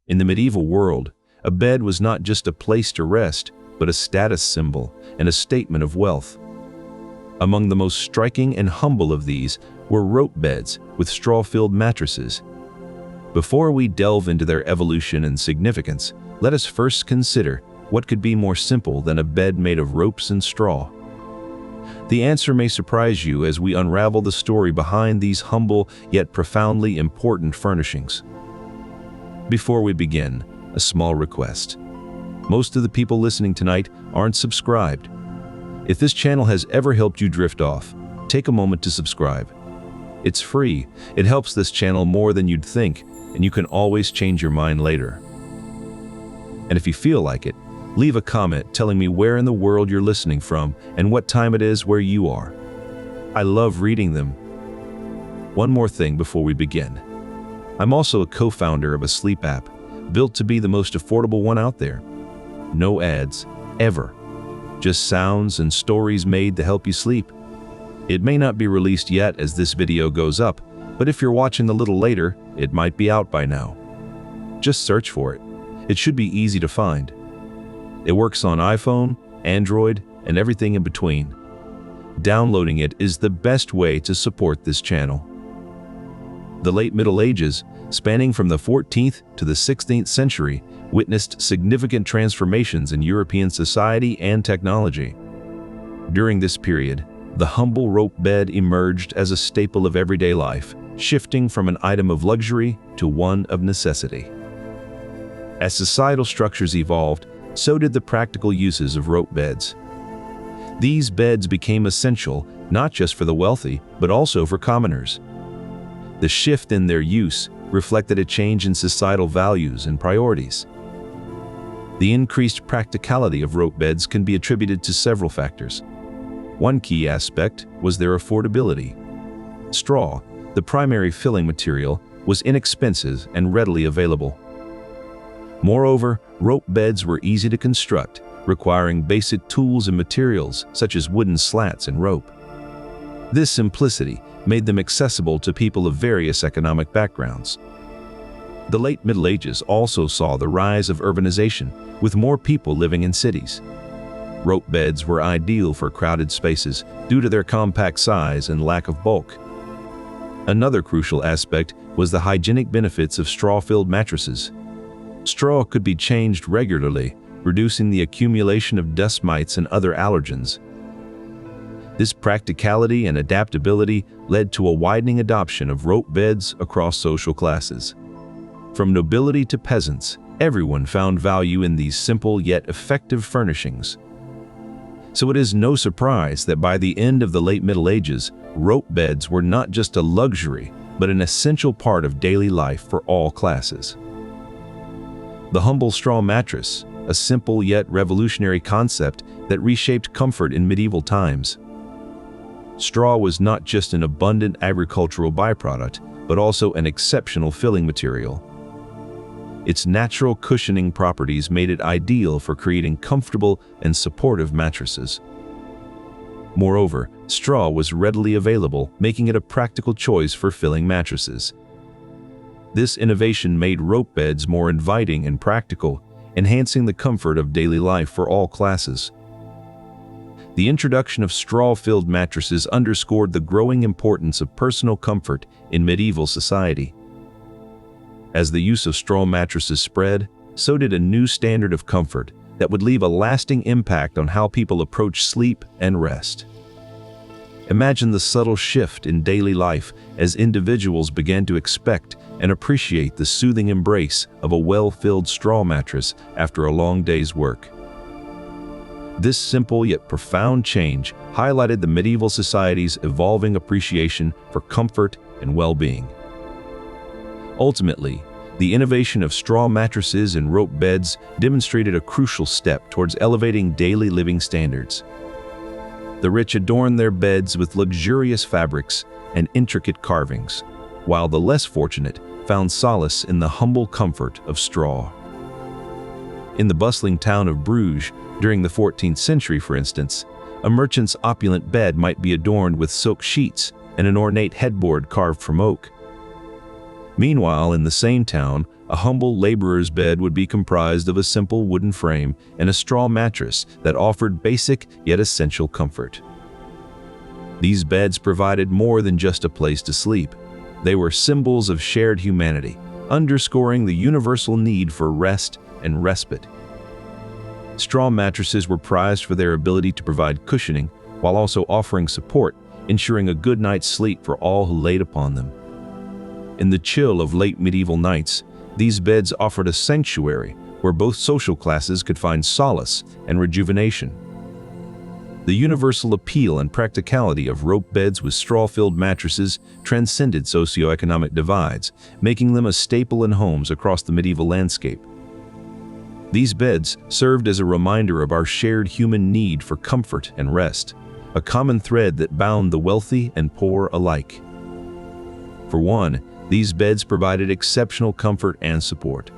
In the medieval world, a bed was not just a place to rest, but a status symbol and a statement of wealth. Among the most striking and humble of these were rope beds with straw-filled mattresses. Before we delve into their evolution and significance, let us first consider what could be more simple than a bed made of ropes and straw. The answer may surprise you as we unravel the story behind these humble yet profoundly important furnishings. Before we begin, a small request. Most of the people listening tonight aren't subscribed. If this channel has ever helped you drift off, take a moment to subscribe. It's free, it helps this channel more than you'd think, and you can always change your mind later. And if you feel like it, leave a comment telling me where in the world you're listening from and what time it is where you are. I love reading them. One more thing before we begin. I'm also a co-founder of a sleep app, built to be the most affordable one out there. No ads, ever. Just sounds and stories made to help you sleep. It may not be released yet as this video goes up, but if you're watching a little later, it might be out by now. Just search for it. It should be easy to find. It works on iPhone, Android, and everything in between. Downloading it is the best way to support this channel. The late Middle Ages, spanning from the 14th to the 16th century, witnessed significant transformations in European society and technology. During this period, the humble rope bed emerged as a staple of everyday life, shifting from an item of luxury to one of necessity. As societal structures evolved, so did the practical uses of rope beds. These beds became essential not just for the wealthy, but also for commoners. The shift in their use reflected a change in societal values and priorities. The increased practicality of rope beds can be attributed to several factors. One key aspect was their affordability. Straw, the primary filling material, was inexpensive and readily available. Moreover, rope beds were easy to construct, requiring basic tools and materials such as wooden slats and rope. This simplicity made them accessible to people of various economic backgrounds. The late Middle Ages also saw the rise of urbanization, with more people living in cities. Rope beds were ideal for crowded spaces due to their compact size and lack of bulk. Another crucial aspect was the hygienic benefits of straw-filled mattresses. Straw could be changed regularly, reducing the accumulation of dust mites and other allergens. This practicality and adaptability led to a widening adoption of rope beds across social classes. From nobility to peasants, everyone found value in these simple yet effective furnishings. So it is no surprise that by the end of the late Middle Ages, rope beds were not just a luxury, but an essential part of daily life for all classes. The humble straw mattress, a simple yet revolutionary concept that reshaped comfort in medieval times. Straw was not just an abundant agricultural byproduct, but also an exceptional filling material. Its natural cushioning properties made it ideal for creating comfortable and supportive mattresses. Moreover, straw was readily available, making it a practical choice for filling mattresses. This innovation made rope beds more inviting and practical, enhancing the comfort of daily life for all classes. The introduction of straw-filled mattresses underscored the growing importance of personal comfort in medieval society. As the use of straw mattresses spread, so did a new standard of comfort that would leave a lasting impact on how people approach sleep and rest. Imagine the subtle shift in daily life as individuals began to expect and appreciate the soothing embrace of a well-filled straw mattress after a long day's work. This simple yet profound change highlighted the medieval society's evolving appreciation for comfort and well-being. Ultimately, the innovation of straw mattresses and rope beds demonstrated a crucial step towards elevating daily living standards. The rich adorned their beds with luxurious fabrics and intricate carvings, while the less fortunate found solace in the humble comfort of straw. In the bustling town of Bruges, during the 14th century, for instance, a merchant's opulent bed might be adorned with silk sheets and an ornate headboard carved from oak. Meanwhile, in the same town, A humble laborer's bed would be comprised of a simple wooden frame and a straw mattress that offered basic yet essential comfort. These beds provided more than just a place to sleep. They were symbols of shared humanity, underscoring the universal need for rest and respite. Straw mattresses were prized for their ability to provide cushioning while also offering support, ensuring a good night's sleep for all who laid upon them. In the chill of late medieval nights, these beds offered a sanctuary where both social classes could find solace and rejuvenation. The universal appeal and practicality of rope beds with straw-filled mattresses transcended socioeconomic divides, making them a staple in homes across the medieval landscape. These beds served as a reminder of our shared human need for comfort and rest, a common thread that bound the wealthy and poor alike. For one, these beds provided exceptional comfort and support.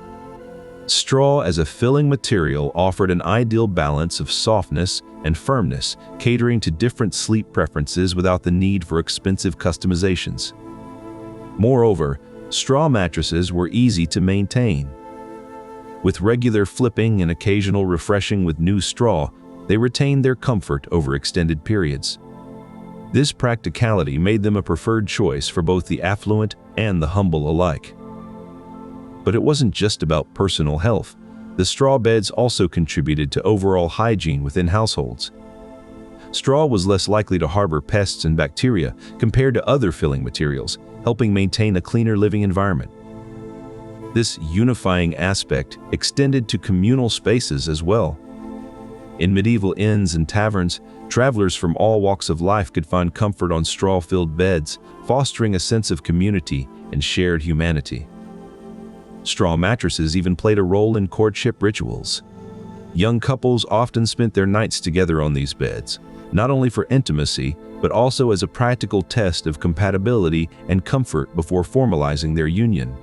Straw as a filling material offered an ideal balance of softness and firmness, catering to different sleep preferences without the need for expensive customizations. Moreover, straw mattresses were easy to maintain. With regular flipping and occasional refreshing with new straw, they retained their comfort over extended periods. This practicality made them a preferred choice for both the affluent and the humble alike. But it wasn't just about personal health. The straw beds also contributed to overall hygiene within households. Straw was less likely to harbor pests and bacteria compared to other filling materials, helping maintain a cleaner living environment. This unifying aspect extended to communal spaces as well. In medieval inns and taverns, travelers from all walks of life could find comfort on straw-filled beds, fostering a sense of community and shared humanity. Straw mattresses even played a role in courtship rituals. Young couples often spent their nights together on these beds, not only for intimacy, but also as a practical test of compatibility and comfort before formalizing their union.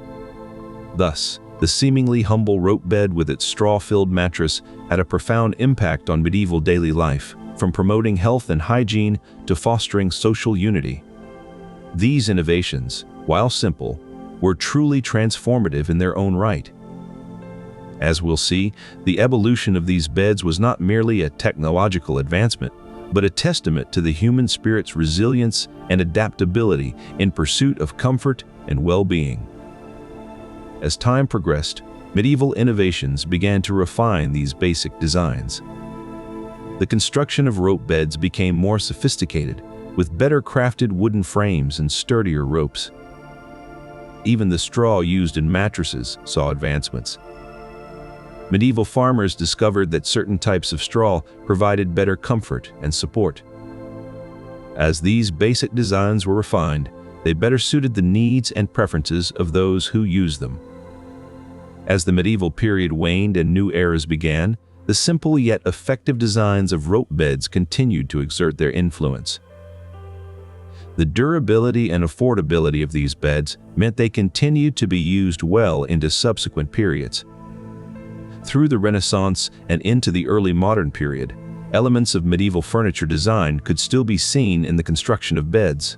Thus, the seemingly humble rope bed with its straw-filled mattress had a profound impact on medieval daily life, from promoting health and hygiene to fostering social unity. These innovations, while simple, were truly transformative in their own right. As we'll see, the evolution of these beds was not merely a technological advancement, but a testament to the human spirit's resilience and adaptability in pursuit of comfort and well-being. As time progressed, medieval innovations began to refine these basic designs. The construction of rope beds became more sophisticated, with better crafted wooden frames and sturdier ropes. Even the straw used in mattresses saw advancements. Medieval farmers discovered that certain types of straw provided better comfort and support. As these basic designs were refined, they better suited the needs and preferences of those who used them. As the medieval period waned and new eras began, the simple yet effective designs of rope beds continued to exert their influence. The durability and affordability of these beds meant they continued to be used well into subsequent periods. Through the Renaissance and into the early modern period, elements of medieval furniture design could still be seen in the construction of beds.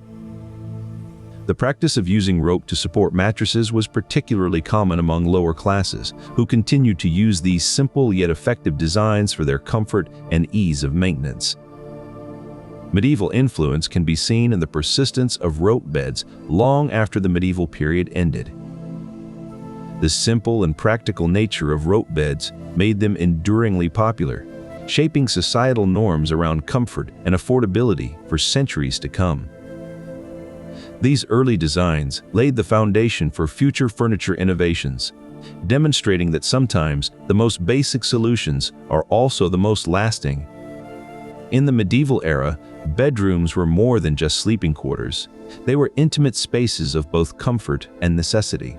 The practice of using rope to support mattresses was particularly common among lower classes, who continued to use these simple yet effective designs for their comfort and ease of maintenance. Medieval influence can be seen in the persistence of rope beds long after the medieval period ended. The simple and practical nature of rope beds made them enduringly popular, shaping societal norms around comfort and affordability for centuries to come. These early designs laid the foundation for future furniture innovations, demonstrating that sometimes the most basic solutions are also the most lasting. In the medieval era, bedrooms were more than just sleeping quarters. They were intimate spaces of both comfort and necessity.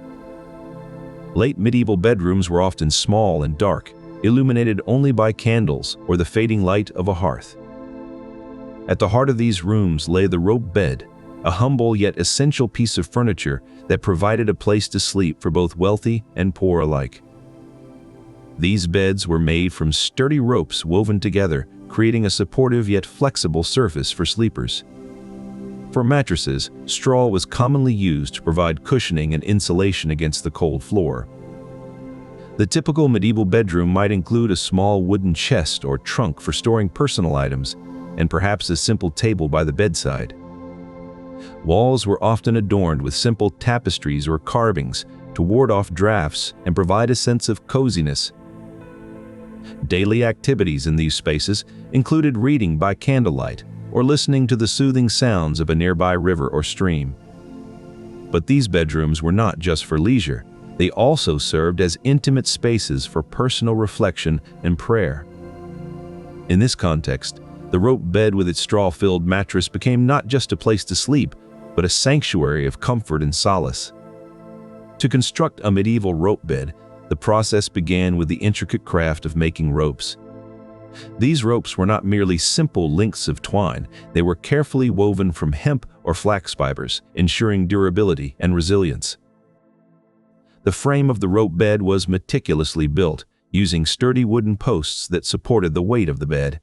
Late medieval bedrooms were often small and dark, illuminated only by candles or the fading light of a hearth. At the heart of these rooms lay the rope bed, a humble yet essential piece of furniture that provided a place to sleep for both wealthy and poor alike. These beds were made from sturdy ropes woven together, creating a supportive yet flexible surface for sleepers. For mattresses, straw was commonly used to provide cushioning and insulation against the cold floor. The typical medieval bedroom might include a small wooden chest or trunk for storing personal items, and perhaps a simple table by the bedside. Walls were often adorned with simple tapestries or carvings to ward off drafts and provide a sense of coziness. Daily activities in these spaces included reading by candlelight or listening to the soothing sounds of a nearby river or stream. But these bedrooms were not just for leisure. They also served as intimate spaces for personal reflection and prayer. In this context, the rope bed with its straw-filled mattress became not just a place to sleep, but a sanctuary of comfort and solace. To construct a medieval rope bed, the process began with the intricate craft of making ropes. These ropes were not merely simple links of twine, they were carefully woven from hemp or flax fibers, ensuring durability and resilience. The frame of the rope bed was meticulously built, using sturdy wooden posts that supported the weight of the bed.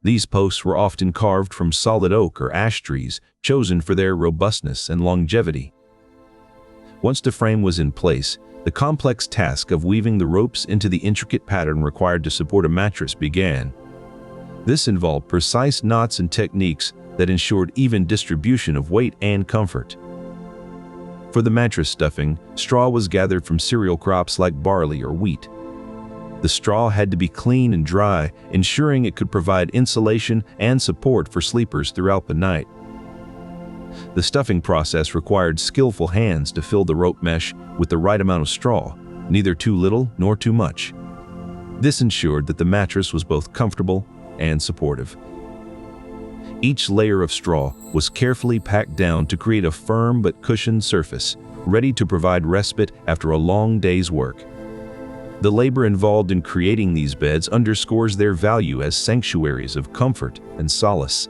These posts were often carved from solid oak or ash trees, chosen for their robustness and longevity. Once the frame was in place, the complex task of weaving the ropes into the intricate pattern required to support a mattress began. This involved precise knots and techniques that ensured even distribution of weight and comfort. For the mattress stuffing, straw was gathered from cereal crops like barley or wheat. The straw had to be clean and dry, ensuring it could provide insulation and support for sleepers throughout the night. The stuffing process required skillful hands to fill the rope mesh with the right amount of straw, neither too little nor too much. This ensured that the mattress was both comfortable and supportive. Each layer of straw was carefully packed down to create a firm but cushioned surface, ready to provide respite after a long day's work. The labor involved in creating these beds underscores their value as sanctuaries of comfort and solace.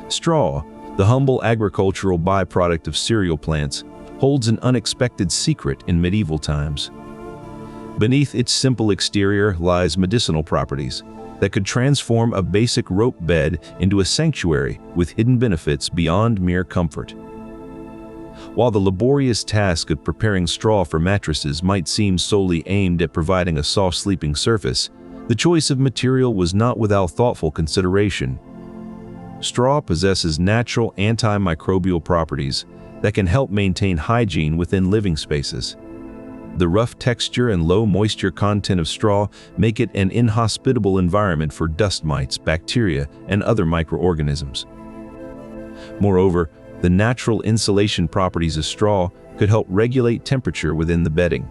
Straw, the humble agricultural byproduct of cereal plants, holds an unexpected secret in medieval times. Beneath its simple exterior lies medicinal properties that could transform a basic rope bed into a sanctuary with hidden benefits beyond mere comfort. While the laborious task of preparing straw for mattresses might seem solely aimed at providing a soft sleeping surface, the choice of material was not without thoughtful consideration. Straw possesses natural antimicrobial properties that can help maintain hygiene within living spaces. The rough texture and low moisture content of straw make it an inhospitable environment for dust mites, bacteria, and other microorganisms. Moreover, the natural insulation properties of straw could help regulate temperature within the bedding.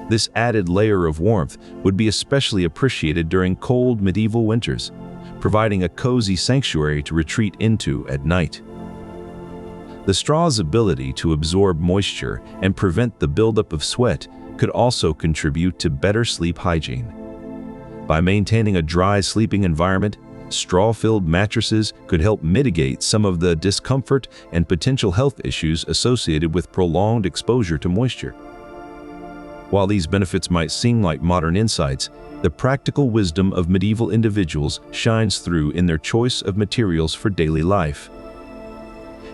This added layer of warmth would be especially appreciated during cold medieval winters, providing a cozy sanctuary to retreat into at night. The straw's ability to absorb moisture and prevent the buildup of sweat could also contribute to better sleep hygiene. By maintaining a dry sleeping environment, straw-filled mattresses could help mitigate some of the discomfort and potential health issues associated with prolonged exposure to moisture. While these benefits might seem like modern insights, the practical wisdom of medieval individuals shines through in their choice of materials for daily life.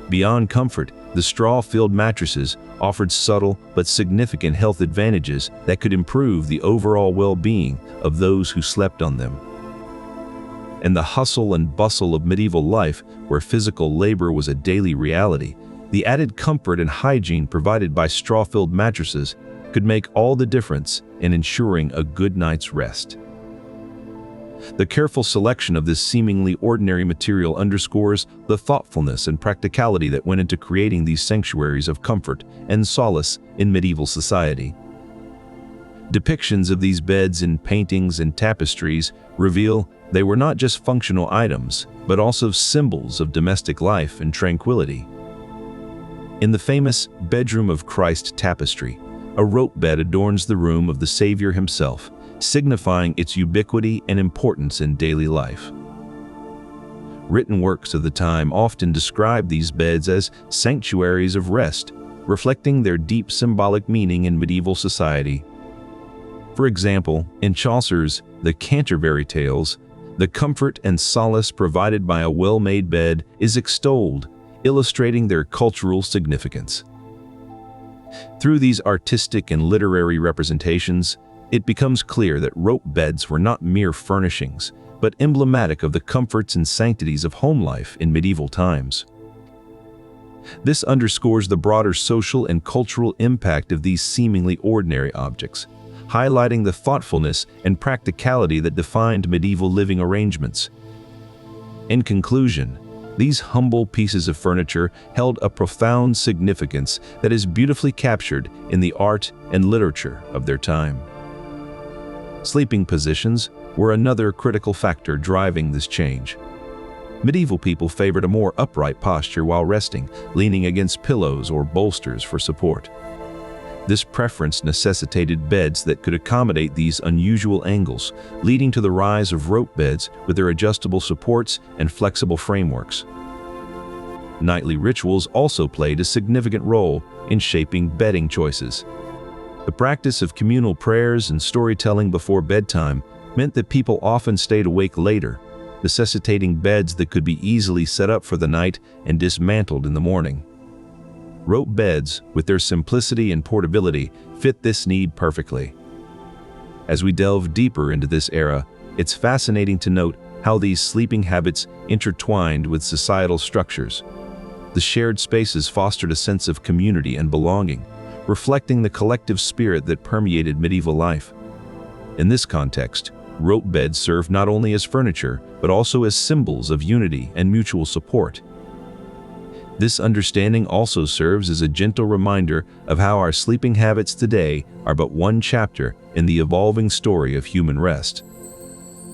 Beyond comfort, the straw-filled mattresses offered subtle but significant health advantages that could improve the overall well-being of those who slept on them. In the hustle and bustle of medieval life, where physical labor was a daily reality, the added comfort and hygiene provided by straw-filled mattresses could make all the difference in ensuring a good night's rest. The careful selection of this seemingly ordinary material underscores the thoughtfulness and practicality that went into creating these sanctuaries of comfort and solace in medieval society. Depictions of these beds in paintings and tapestries reveal they were not just functional items, but also symbols of domestic life and tranquility. In the famous Bedroom of Christ tapestry, a rope bed adorns the room of the Savior himself, signifying its ubiquity and importance in daily life. Written works of the time often describe these beds as sanctuaries of rest, reflecting their deep symbolic meaning in medieval society. For example, in Chaucer's The Canterbury Tales, the comfort and solace provided by a well-made bed is extolled, illustrating their cultural significance. Through these artistic and literary representations, it becomes clear that rope beds were not mere furnishings, but emblematic of the comforts and sanctities of home life in medieval times. This underscores the broader social and cultural impact of these seemingly ordinary objects, highlighting the thoughtfulness and practicality that defined medieval living arrangements. In conclusion, these humble pieces of furniture held a profound significance that is beautifully captured in the art and literature of their time. Sleeping positions were another critical factor driving this change. Medieval people favored a more upright posture while resting, leaning against pillows or bolsters for support. This preference necessitated beds that could accommodate these unusual angles, leading to the rise of rope beds with their adjustable supports and flexible frameworks. Nightly rituals also played a significant role in shaping bedding choices. The practice of communal prayers and storytelling before bedtime meant that people often stayed awake later, necessitating beds that could be easily set up for the night and dismantled in the morning. Rope beds, with their simplicity and portability, fit this need perfectly. As we delve deeper into this era, it's fascinating to note how these sleeping habits intertwined with societal structures. The shared spaces fostered a sense of community and belonging, reflecting the collective spirit that permeated medieval life. In this context, rope beds served not only as furniture, but also as symbols of unity and mutual support. This understanding also serves as a gentle reminder of how our sleeping habits today are but one chapter in the evolving story of human rest.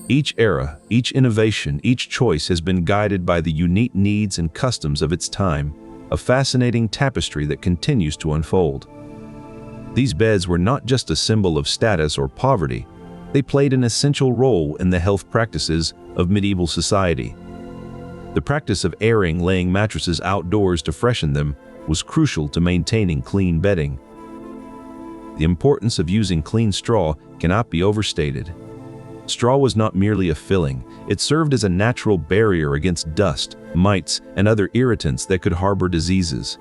Each era, each innovation, each choice has been guided by the unique needs and customs of its time, a fascinating tapestry that continues to unfold. These beds were not just a symbol of status or poverty, they played an essential role in the health practices of medieval society. The practice of laying mattresses outdoors to freshen them was crucial to maintaining clean bedding. The importance of using clean straw cannot be overstated. Straw was not merely a filling, it served as a natural barrier against dust, mites, and other irritants that could harbor diseases.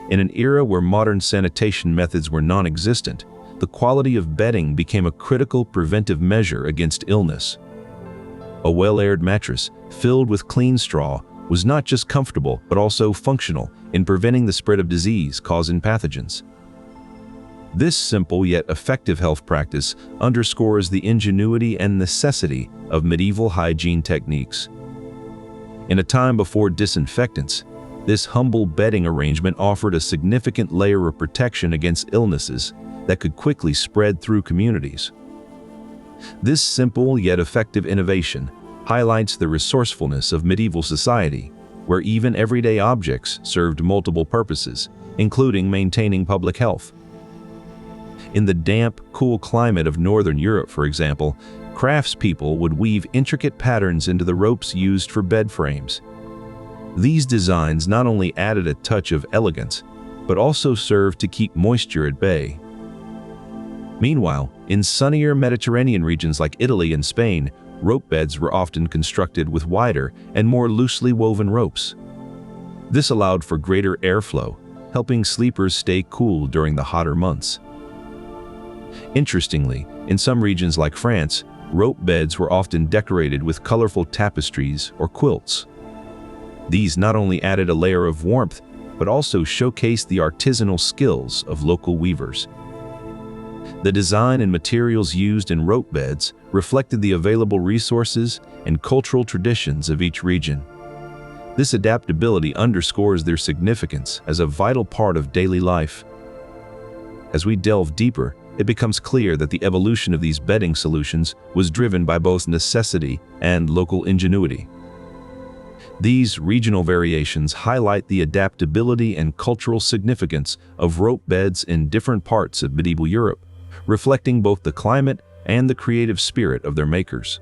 In an era where modern sanitation methods were non-existent, the quality of bedding became a critical preventive measure against illness. A well-aired mattress, filled with clean straw, was not just comfortable but also functional in preventing the spread of disease causing pathogens. This simple yet effective health practice underscores the ingenuity and necessity of medieval hygiene techniques. In a time before disinfectants, this humble bedding arrangement offered a significant layer of protection against illnesses that could quickly spread through communities. This simple yet effective innovation highlights the resourcefulness of medieval society, where even everyday objects served multiple purposes, including maintaining public health. In the damp, cool climate of Northern Europe, for example, craftspeople would weave intricate patterns into the ropes used for bed frames. These designs not only added a touch of elegance, but also served to keep moisture at bay. Meanwhile, in sunnier Mediterranean regions like Italy and Spain, rope beds were often constructed with wider and more loosely woven ropes. This allowed for greater airflow, helping sleepers stay cool during the hotter months. Interestingly, in some regions like France, rope beds were often decorated with colorful tapestries or quilts. These not only added a layer of warmth, but also showcased the artisanal skills of local weavers. The design and materials used in rope beds reflected the available resources and cultural traditions of each region. This adaptability underscores their significance as a vital part of daily life. As we delve deeper, it becomes clear that the evolution of these bedding solutions was driven by both necessity and local ingenuity. These regional variations highlight the adaptability and cultural significance of rope beds in different parts of medieval Europe, reflecting both the climate and the creative spirit of their makers.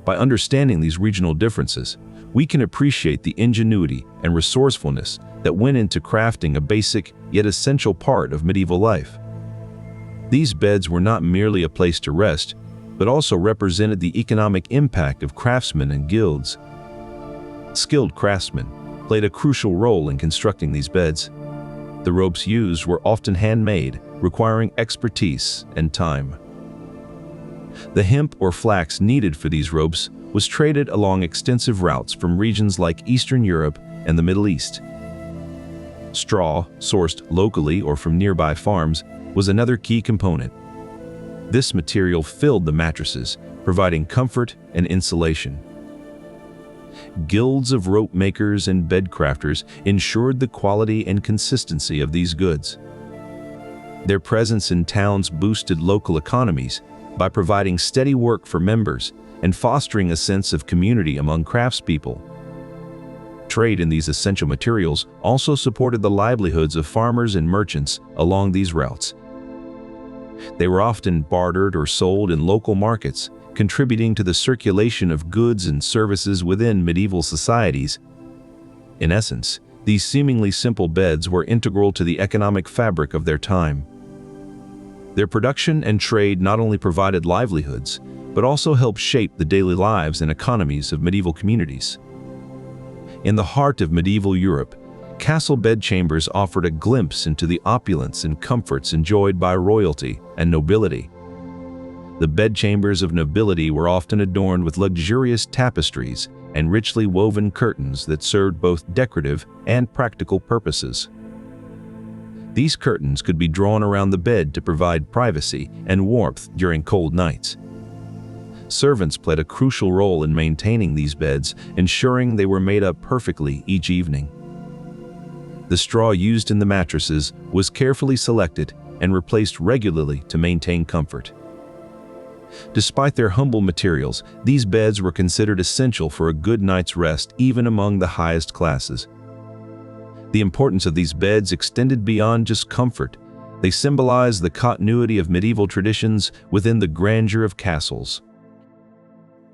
By understanding these regional differences, we can appreciate the ingenuity and resourcefulness that went into crafting a basic yet essential part of medieval life. These beds were not merely a place to rest, but also represented the economic impact of craftsmen and guilds. Skilled craftsmen played a crucial role in constructing these beds. The ropes used were often handmade, requiring expertise and time. The hemp or flax needed for these ropes was traded along extensive routes from regions like Eastern Europe and the Middle East. Straw, sourced locally or from nearby farms, was another key component. This material filled the mattresses, providing comfort and insulation. Guilds of rope makers and bed crafters ensured the quality and consistency of these goods. Their presence in towns boosted local economies by providing steady work for members and fostering a sense of community among craftspeople. Trade in these essential materials also supported the livelihoods of farmers and merchants along these routes. They were often bartered or sold in local markets, contributing to the circulation of goods and services within medieval societies. In essence, these seemingly simple beds were integral to the economic fabric of their time. Their production and trade not only provided livelihoods, but also helped shape the daily lives and economies of medieval communities. In the heart of medieval Europe, castle bedchambers offered a glimpse into the opulence and comforts enjoyed by royalty and nobility. The bedchambers of nobility were often adorned with luxurious tapestries and richly woven curtains that served both decorative and practical purposes. These curtains could be drawn around the bed to provide privacy and warmth during cold nights. Servants played a crucial role in maintaining these beds, ensuring they were made up perfectly each evening. The straw used in the mattresses was carefully selected and replaced regularly to maintain comfort. Despite their humble materials, these beds were considered essential for a good night's rest even among the highest classes. The importance of these beds extended beyond just comfort. They symbolized the continuity of medieval traditions within the grandeur of castles.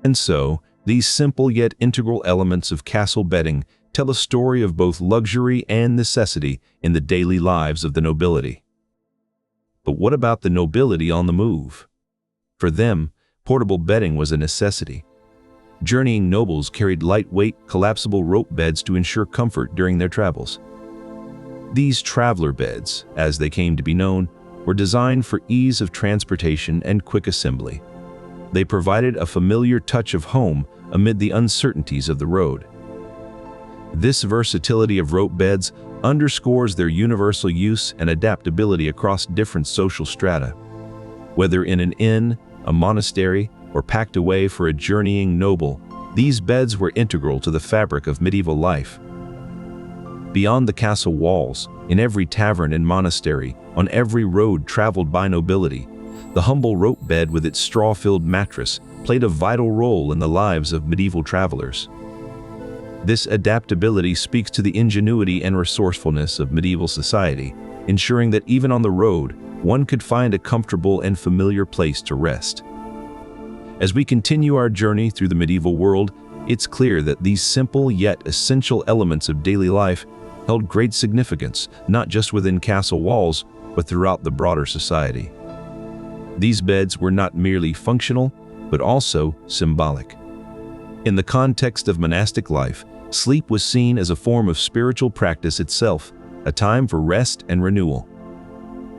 And so, these simple yet integral elements of castle bedding tell a story of both luxury and necessity in the daily lives of the nobility. But what about the nobility on the move? For them, portable bedding was a necessity. Journeying nobles carried lightweight, collapsible rope beds to ensure comfort during their travels. These traveler beds, as they came to be known, were designed for ease of transportation and quick assembly. They provided a familiar touch of home amid the uncertainties of the road. This versatility of rope beds underscores their universal use and adaptability across different social strata. Whether in an inn, a monastery, or packed away for a journeying noble, these beds were integral to the fabric of medieval life. Beyond the castle walls, in every tavern and monastery, on every road traveled by nobility, the humble rope bed with its straw-filled mattress played a vital role in the lives of medieval travelers. This adaptability speaks to the ingenuity and resourcefulness of medieval society, ensuring that even on the road, one could find a comfortable and familiar place to rest. As we continue our journey through the medieval world, it's clear that these simple yet essential elements of daily life held great significance, not just within castle walls, but throughout the broader society. These beds were not merely functional, but also symbolic. In the context of monastic life, sleep was seen as a form of spiritual practice itself, a time for rest and renewal.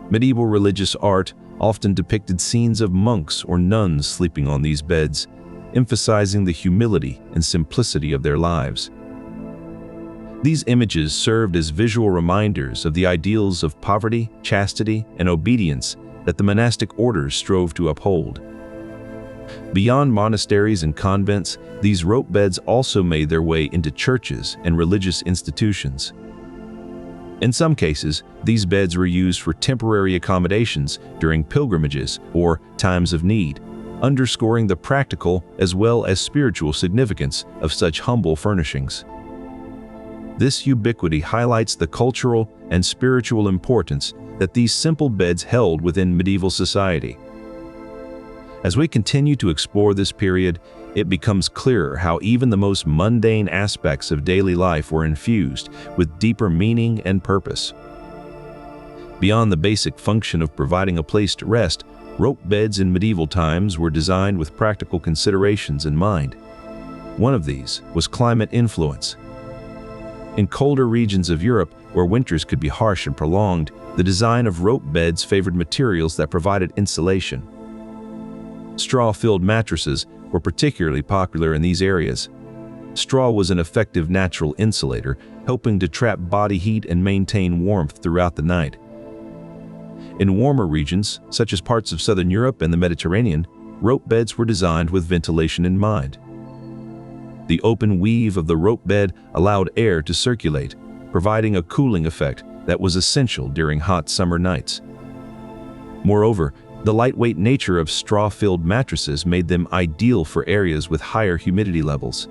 Medieval religious art often depicted scenes of monks or nuns sleeping on these beds, emphasizing the humility and simplicity of their lives. These images served as visual reminders of the ideals of poverty, chastity, and obedience that the monastic orders strove to uphold. Beyond monasteries and convents, these rope beds also made their way into churches and religious institutions. In some cases, these beds were used for temporary accommodations during pilgrimages or times of need, underscoring the practical as well as spiritual significance of such humble furnishings. This ubiquity highlights the cultural and spiritual importance that these simple beds held within medieval society. As we continue to explore this period, it becomes clearer how even the most mundane aspects of daily life were infused with deeper meaning and purpose. Beyond the basic function of providing a place to rest, rope beds in medieval times were designed with practical considerations in mind. One of these was climate influence. In colder regions of Europe, where winters could be harsh and prolonged, the design of rope beds favored materials that provided insulation. Straw-filled mattresses were particularly popular in these areas. Straw was an effective natural insulator, helping to trap body heat and maintain warmth throughout the night. In warmer regions, such as parts of southern Europe and the Mediterranean, rope beds were designed with ventilation in mind. The open weave of the rope bed allowed air to circulate, providing a cooling effect that was essential during hot summer nights. Moreover, the lightweight nature of straw-filled mattresses made them ideal for areas with higher humidity levels.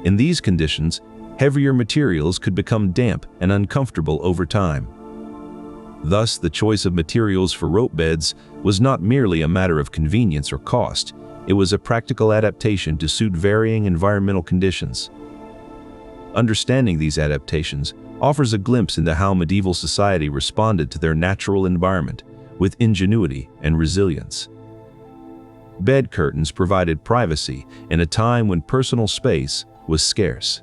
In these conditions, heavier materials could become damp and uncomfortable over time. Thus, the choice of materials for rope beds was not merely a matter of convenience or cost. It was a practical adaptation to suit varying environmental conditions. Understanding these adaptations offers a glimpse into how medieval society responded to their natural environment with ingenuity and resilience. Bed curtains provided privacy in a time when personal space was scarce.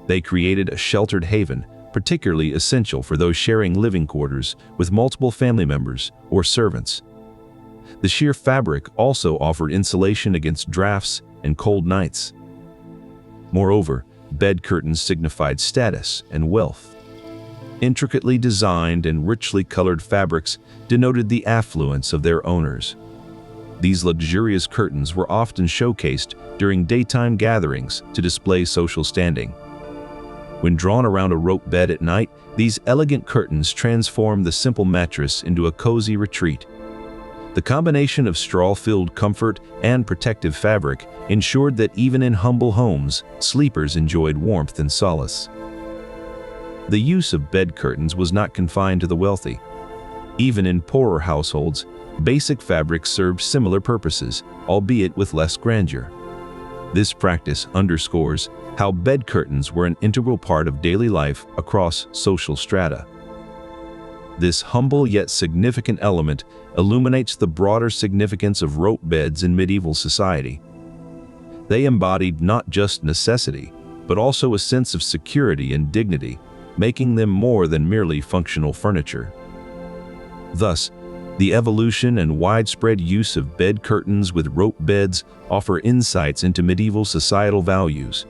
They created a sheltered haven, particularly essential for those sharing living quarters with multiple family members or servants. The sheer fabric also offered insulation against drafts and cold nights. Moreover, bed curtains signified status and wealth. Intricately designed and richly colored fabrics denoted the affluence of their owners. These luxurious curtains were often showcased during daytime gatherings to display social standing. When drawn around a rope bed at night, these elegant curtains transformed the simple mattress into a cozy retreat. The combination of straw-filled comfort and protective fabric ensured that even in humble homes, sleepers enjoyed warmth and solace. The use of bed curtains was not confined to the wealthy. Even in poorer households, basic fabrics served similar purposes, albeit with less grandeur. This practice underscores how bed curtains were an integral part of daily life across social strata. This humble yet significant element illuminates the broader significance of rope beds in medieval society. They embodied not just necessity, but also a sense of security and dignity, making them more than merely functional furniture. Thus, the evolution and widespread use of bed curtains with rope beds offer insights into medieval societal values,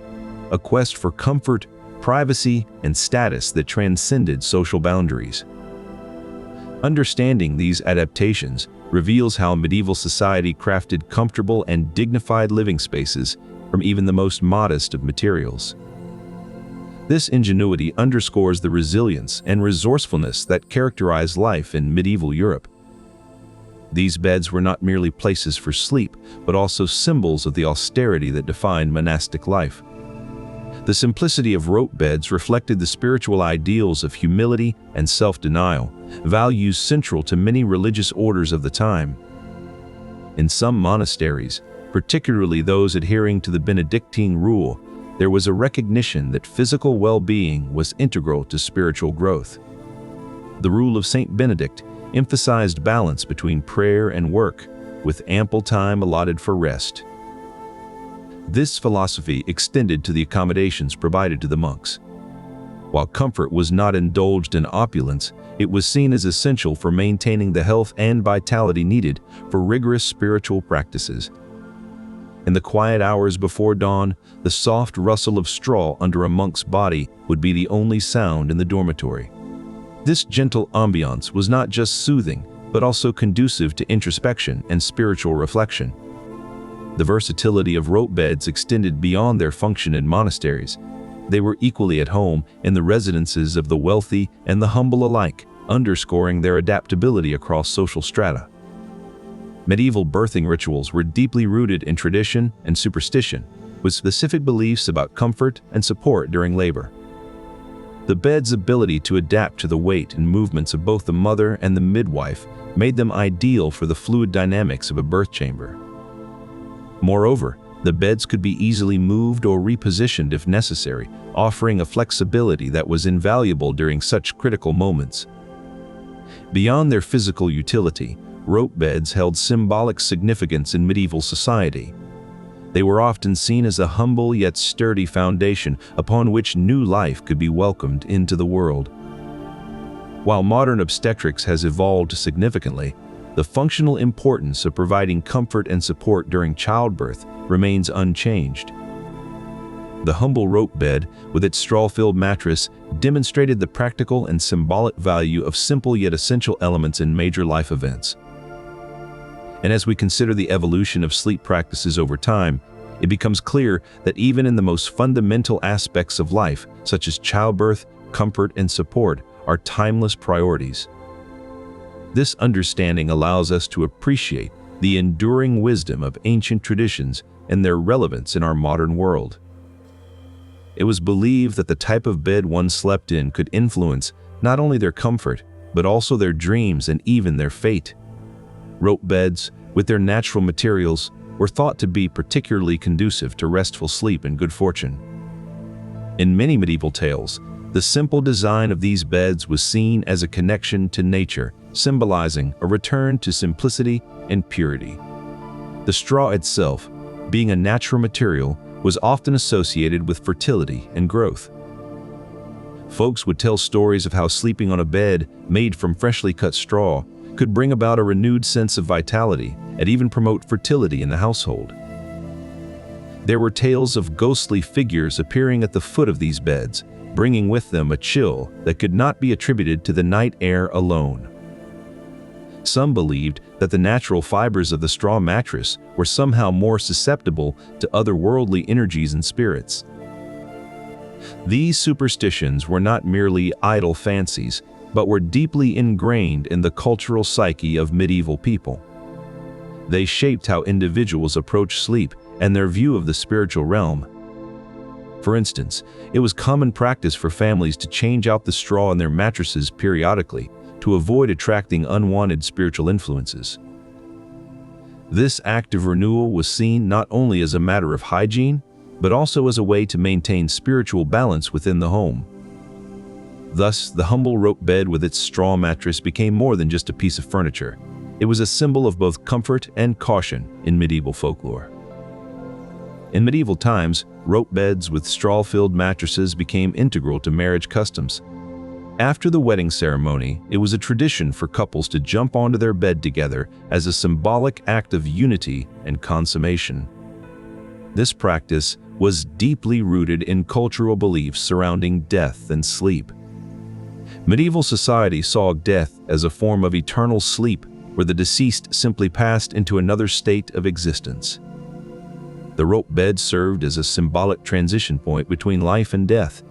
a quest for comfort, privacy, and status that transcended social boundaries. Understanding these adaptations reveals how medieval society crafted comfortable and dignified living spaces from even the most modest of materials. This ingenuity underscores the resilience and resourcefulness that characterized life in medieval Europe. These beds were not merely places for sleep, but also symbols of the austerity that defined monastic life. The simplicity of rope beds reflected the spiritual ideals of humility and self-denial, values central to many religious orders of the time. In some monasteries, particularly those adhering to the Benedictine rule, there was a recognition that physical well-being was integral to spiritual growth. The rule of Saint Benedict emphasized balance between prayer and work, with ample time allotted for rest. This philosophy extended to the accommodations provided to the monks. While comfort was not indulged in opulence, it was seen as essential for maintaining the health and vitality needed for rigorous spiritual practices. In the quiet hours before dawn, the soft rustle of straw under a monk's body would be the only sound in the dormitory. This gentle ambiance was not just soothing, but also conducive to introspection and spiritual reflection. The versatility of rope beds extended beyond their function in monasteries. They were equally at home in the residences of the wealthy and the humble alike, underscoring their adaptability across social strata. Medieval birthing rituals were deeply rooted in tradition and superstition, with specific beliefs about comfort and support during labor. The bed's ability to adapt to the weight and movements of both the mother and the midwife made them ideal for the fluid dynamics of a birth chamber. Moreover, the beds could be easily moved or repositioned if necessary, offering a flexibility that was invaluable during such critical moments. Beyond their physical utility, rope beds held symbolic significance in medieval society. They were often seen as a humble yet sturdy foundation upon which new life could be welcomed into the world. While modern obstetrics has evolved significantly, the functional importance of providing comfort and support during childbirth remains unchanged. The humble rope bed, with its straw-filled mattress, demonstrated the practical and symbolic value of simple yet essential elements in major life events. And as we consider the evolution of sleep practices over time, it becomes clear that even in the most fundamental aspects of life, such as childbirth, comfort, and support, are timeless priorities. This understanding allows us to appreciate the enduring wisdom of ancient traditions and their relevance in our modern world. It was believed that the type of bed one slept in could influence not only their comfort, but also their dreams and even their fate. Rope beds, with their natural materials, were thought to be particularly conducive to restful sleep and good fortune. In many medieval tales, the simple design of these beds was seen as a connection to nature, symbolizing a return to simplicity and purity. The straw itself, being a natural material, was often associated with fertility and growth. Folks would tell stories of how sleeping on a bed made from freshly cut straw could bring about a renewed sense of vitality and even promote fertility in the household. There were tales of ghostly figures appearing at the foot of these beds, bringing with them a chill that could not be attributed to the night air alone. Some believed that the natural fibers of the straw mattress were somehow more susceptible to otherworldly energies and spirits. These superstitions were not merely idle fancies, but were deeply ingrained in the cultural psyche of medieval people. They shaped how individuals approached sleep and their view of the spiritual realm. For instance, it was common practice for families to change out the straw in their mattresses periodically to avoid attracting unwanted spiritual influences. This act of renewal was seen not only as a matter of hygiene, but also as a way to maintain spiritual balance within the home. Thus, the humble rope bed with its straw mattress became more than just a piece of furniture. It was a symbol of both comfort and caution in medieval folklore. In medieval times, rope beds with straw-filled mattresses became integral to marriage customs. After the wedding ceremony, it was a tradition for couples to jump onto their bed together as a symbolic act of unity and consummation. This practice was deeply rooted in cultural beliefs surrounding death and sleep. Medieval society saw death as a form of eternal sleep where the deceased simply passed into another state of existence. The rope bed served as a symbolic transition point between life and death.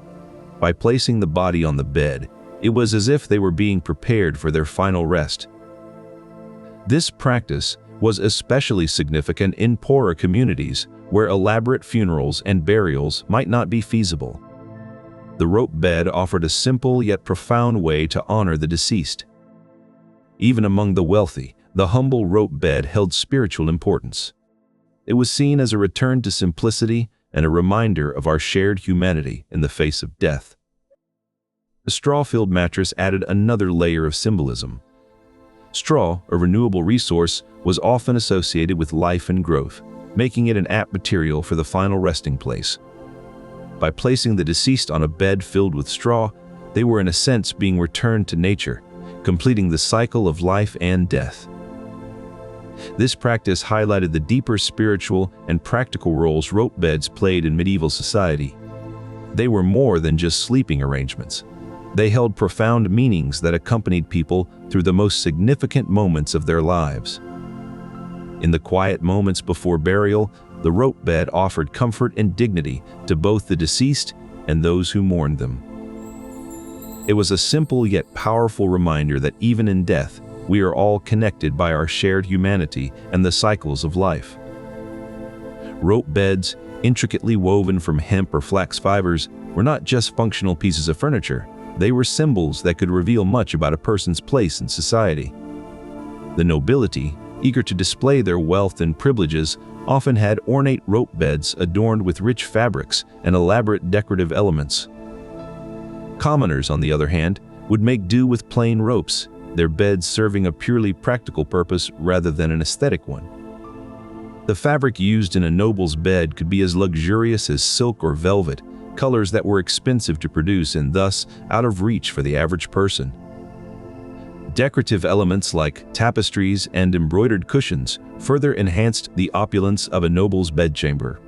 By placing the body on the bed, it was as if they were being prepared for their final rest. This practice was especially significant in poorer communities where elaborate funerals and burials might not be feasible. The rope bed offered a simple yet profound way to honor the deceased. Even among the wealthy, the humble rope bed held spiritual importance. It was seen as a return to simplicity and a reminder of our shared humanity in the face of death. The straw-filled mattress added another layer of symbolism. Straw, a renewable resource, was often associated with life and growth, making it an apt material for the final resting place. By placing the deceased on a bed filled with straw, they were in a sense being returned to nature, completing the cycle of life and death. This practice highlighted the deeper spiritual and practical roles rope beds played in medieval society. They were more than just sleeping arrangements. They held profound meanings that accompanied people through the most significant moments of their lives. In the quiet moments before burial, the rope bed offered comfort and dignity to both the deceased and those who mourned them. It was a simple yet powerful reminder that even in death, we are all connected by our shared humanity and the cycles of life. Rope beds, intricately woven from hemp or flax fibers, were not just functional pieces of furniture. They were symbols that could reveal much about a person's place in society. The nobility, eager to display their wealth and privileges, often had ornate rope beds adorned with rich fabrics and elaborate decorative elements. Commoners, on the other hand, would make do with plain ropes, their beds serving a purely practical purpose rather than an aesthetic one. The fabric used in a noble's bed could be as luxurious as silk or velvet, colors that were expensive to produce and thus out of reach for the average person. Decorative elements like tapestries and embroidered cushions further enhanced the opulence of a noble's bedchamber.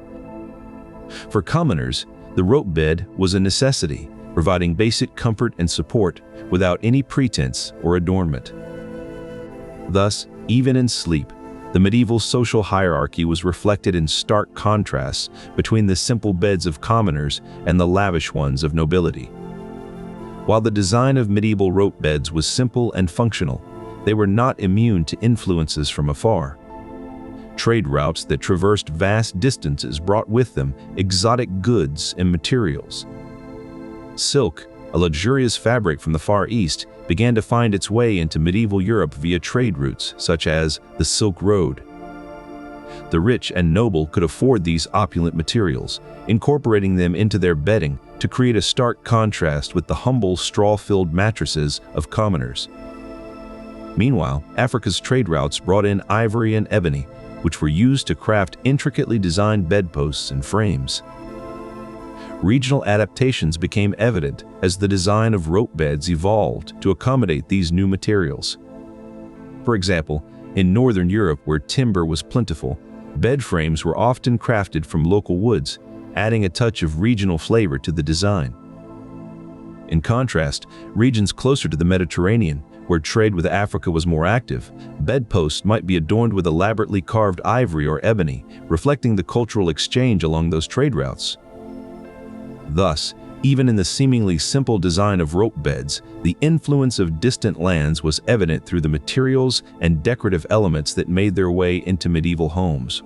For commoners, the rope bed was a necessity, providing basic comfort and support without any pretense or adornment. Thus, even in sleep, the medieval social hierarchy was reflected in stark contrasts between the simple beds of commoners and the lavish ones of nobility. While the design of medieval rope beds was simple and functional, they were not immune to influences from afar. Trade routes that traversed vast distances brought with them exotic goods and materials. Silk, a luxurious fabric from the Far East, began to find its way into medieval Europe via trade routes such as the Silk Road. The rich and noble could afford these opulent materials, incorporating them into their bedding to create a stark contrast with the humble straw-filled mattresses of commoners. Meanwhile, Africa's trade routes brought in ivory and ebony, which were used to craft intricately designed bedposts and frames. Regional adaptations became evident as the design of rope beds evolved to accommodate these new materials. For example, in Northern Europe, where timber was plentiful, bed frames were often crafted from local woods, adding a touch of regional flavor to the design. In contrast, regions closer to the Mediterranean, where trade with Africa was more active, bedposts might be adorned with elaborately carved ivory or ebony, reflecting the cultural exchange along those trade routes. Thus, even in the seemingly simple design of rope beds, the influence of distant lands was evident through the materials and decorative elements that made their way into medieval homes.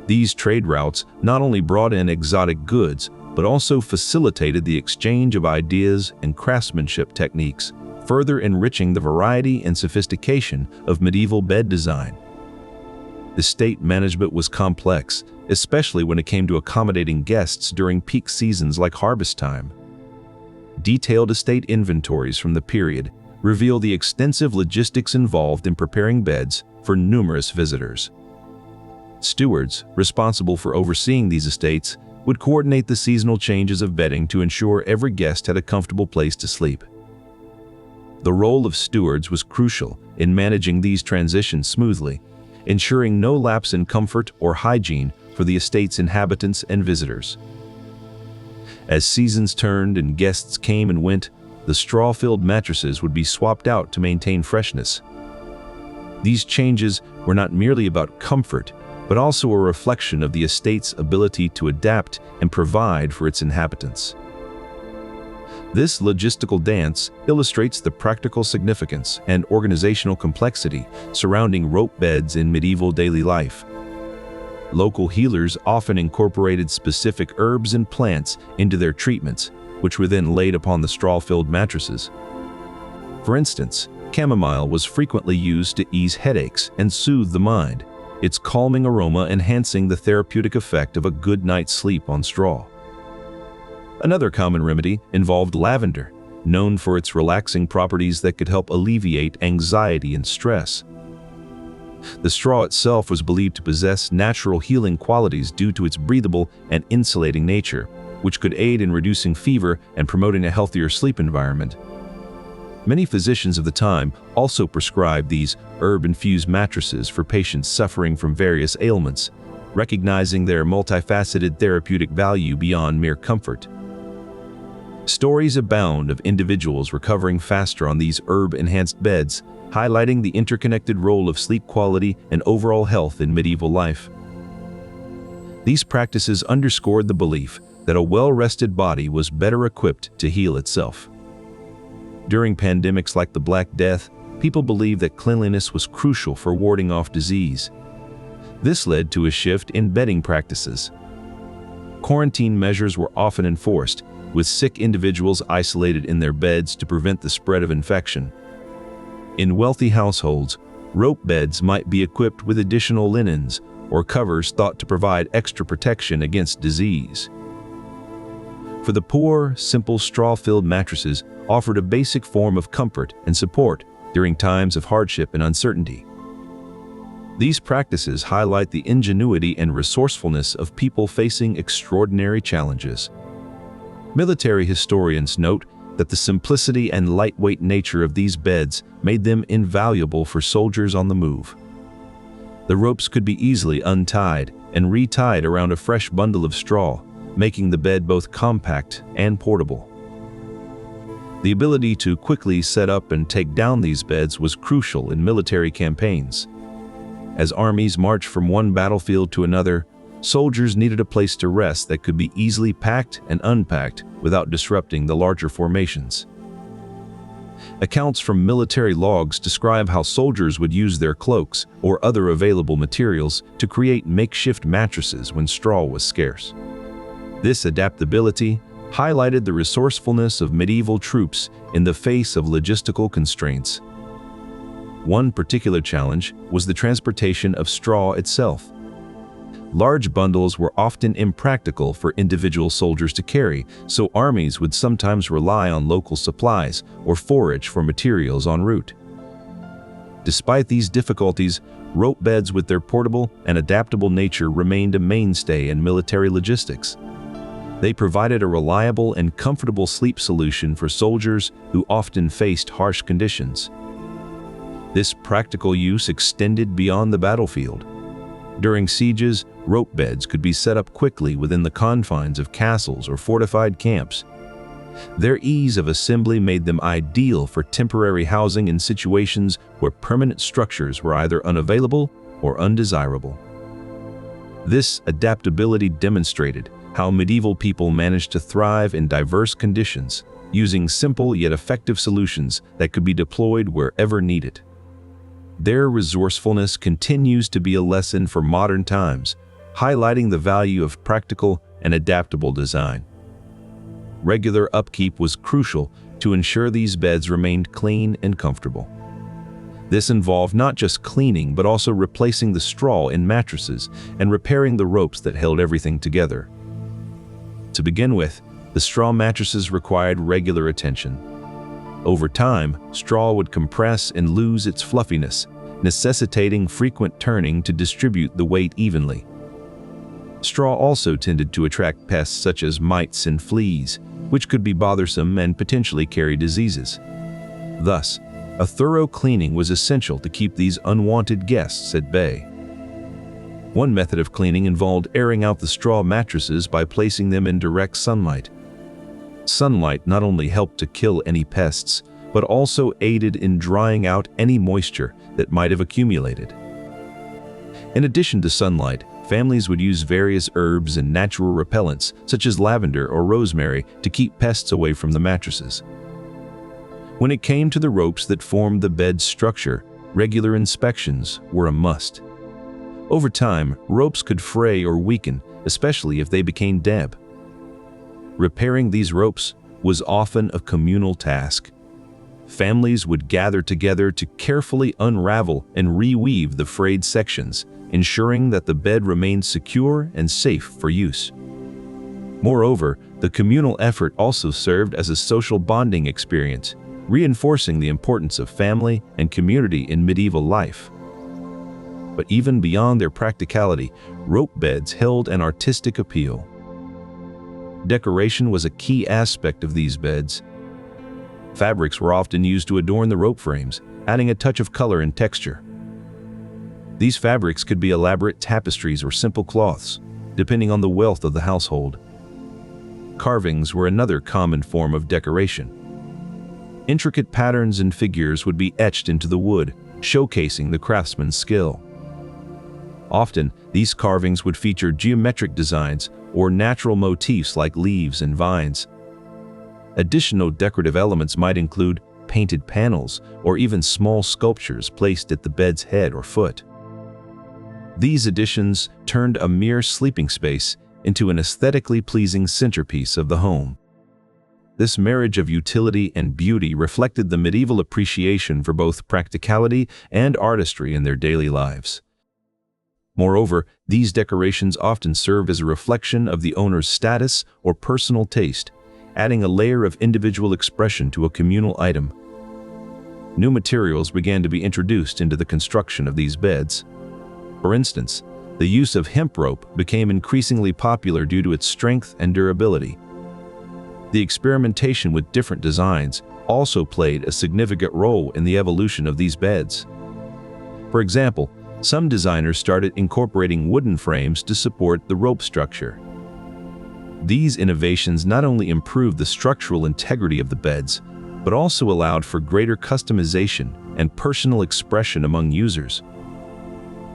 These trade routes not only brought in exotic goods, but also facilitated the exchange of ideas and craftsmanship techniques, further enriching the variety and sophistication of medieval bed design. Estate management was complex, especially when it came to accommodating guests during peak seasons like harvest time. Detailed estate inventories from the period reveal the extensive logistics involved in preparing beds for numerous visitors. Stewards, responsible for overseeing these estates, would coordinate the seasonal changes of bedding to ensure every guest had a comfortable place to sleep. The role of stewards was crucial in managing these transitions smoothly, ensuring no lapse in comfort or hygiene for the estate's inhabitants and visitors. As seasons turned and guests came and went, the straw-filled mattresses would be swapped out to maintain freshness. These changes were not merely about comfort, but also a reflection of the estate's ability to adapt and provide for its inhabitants. This logistical dance illustrates the practical significance and organizational complexity surrounding rope beds in medieval daily life. Local healers often incorporated specific herbs and plants into their treatments, which were then laid upon the straw-filled mattresses. For instance, chamomile was frequently used to ease headaches and soothe the mind, its calming aroma enhancing the therapeutic effect of a good night's sleep on straw. Another common remedy involved lavender, known for its relaxing properties that could help alleviate anxiety and stress. The straw itself was believed to possess natural healing qualities due to its breathable and insulating nature, which could aid in reducing fever and promoting a healthier sleep environment. Many physicians of the time also prescribed these herb-infused mattresses for patients suffering from various ailments, recognizing their multifaceted therapeutic value beyond mere comfort. Stories abound of individuals recovering faster on these herb-enhanced beds, highlighting the interconnected role of sleep quality and overall health in medieval life. These practices underscored the belief that a well-rested body was better equipped to heal itself. During pandemics like the Black Death, people believed that cleanliness was crucial for warding off disease. This led to a shift in bedding practices. Quarantine measures were often enforced, with sick individuals isolated in their beds to prevent the spread of infection. In wealthy households, rope beds might be equipped with additional linens or covers thought to provide extra protection against disease. For the poor, simple straw-filled mattresses offered a basic form of comfort and support during times of hardship and uncertainty. These practices highlight the ingenuity and resourcefulness of people facing extraordinary challenges. Military historians note that the simplicity and lightweight nature of these beds made them invaluable for soldiers on the move. The ropes could be easily untied and retied around a fresh bundle of straw, making the bed both compact and portable. The ability to quickly set up and take down these beds was crucial in military campaigns. As armies marched from one battlefield to another, soldiers needed a place to rest that could be easily packed and unpacked without disrupting the larger formations. Accounts from military logs describe how soldiers would use their cloaks or other available materials to create makeshift mattresses when straw was scarce. This adaptability highlighted the resourcefulness of medieval troops in the face of logistical constraints. One particular challenge was the transportation of straw itself. Large bundles were often impractical for individual soldiers to carry, so armies would sometimes rely on local supplies or forage for materials en route. Despite these difficulties, rope beds with their portable and adaptable nature remained a mainstay in military logistics. They provided a reliable and comfortable sleep solution for soldiers who often faced harsh conditions. This practical use extended beyond the battlefield. During sieges, rope beds could be set up quickly within the confines of castles or fortified camps. Their ease of assembly made them ideal for temporary housing in situations where permanent structures were either unavailable or undesirable. This adaptability demonstrated how medieval people managed to thrive in diverse conditions, using simple yet effective solutions that could be deployed wherever needed. Their resourcefulness continues to be a lesson for modern times, highlighting the value of practical and adaptable design. Regular upkeep was crucial to ensure these beds remained clean and comfortable. This involved not just cleaning but also replacing the straw in mattresses and repairing the ropes that held everything together. To begin with, the straw mattresses required regular attention. Over time, straw would compress and lose its fluffiness, necessitating frequent turning to distribute the weight evenly. Straw also tended to attract pests such as mites and fleas, which could be bothersome and potentially carry diseases. Thus, a thorough cleaning was essential to keep these unwanted guests at bay. One method of cleaning involved airing out the straw mattresses by placing them in direct sunlight. Sunlight not only helped to kill any pests, but also aided in drying out any moisture that might have accumulated. In addition to sunlight, families would use various herbs and natural repellents, such as lavender or rosemary, to keep pests away from the mattresses. When it came to the ropes that formed the bed's structure, regular inspections were a must. Over time, ropes could fray or weaken, especially if they became damp. Repairing these ropes was often a communal task. Families would gather together to carefully unravel and reweave the frayed sections, ensuring that the bed remained secure and safe for use. Moreover, the communal effort also served as a social bonding experience, reinforcing the importance of family and community in medieval life. But even beyond their practicality, rope beds held an artistic appeal. Decoration was a key aspect of these beds. Fabrics were often used to adorn the rope frames, adding a touch of color and texture. These fabrics could be elaborate tapestries or simple cloths, depending on the wealth of the household. Carvings were another common form of decoration. Intricate patterns and figures would be etched into the wood, showcasing the craftsman's skill. Often, these carvings would feature geometric designs or natural motifs like leaves and vines. Additional decorative elements might include painted panels or even small sculptures placed at the bed's head or foot. These additions turned a mere sleeping space into an aesthetically pleasing centerpiece of the home. This marriage of utility and beauty reflected the medieval appreciation for both practicality and artistry in their daily lives. Moreover, these decorations often served as a reflection of the owner's status or personal taste, adding a layer of individual expression to a communal item. New materials began to be introduced into the construction of these beds. For instance, the use of hemp rope became increasingly popular due to its strength and durability. The experimentation with different designs also played a significant role in the evolution of these beds. For example, some designers started incorporating wooden frames to support the rope structure. These innovations not only improved the structural integrity of the beds, but also allowed for greater customization and personal expression among users.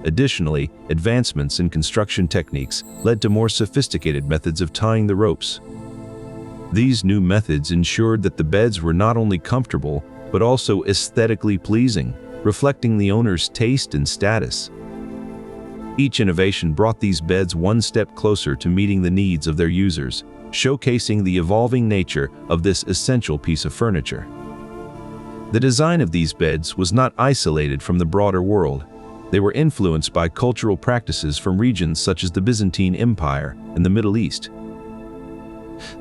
Additionally, advancements in construction techniques led to more sophisticated methods of tying the ropes. These new methods ensured that the beds were not only comfortable, but also aesthetically pleasing, reflecting the owner's taste and status. Each innovation brought these beds one step closer to meeting the needs of their users, showcasing the evolving nature of this essential piece of furniture. The design of these beds was not isolated from the broader world. They were influenced by cultural practices from regions such as the Byzantine Empire and the Middle East.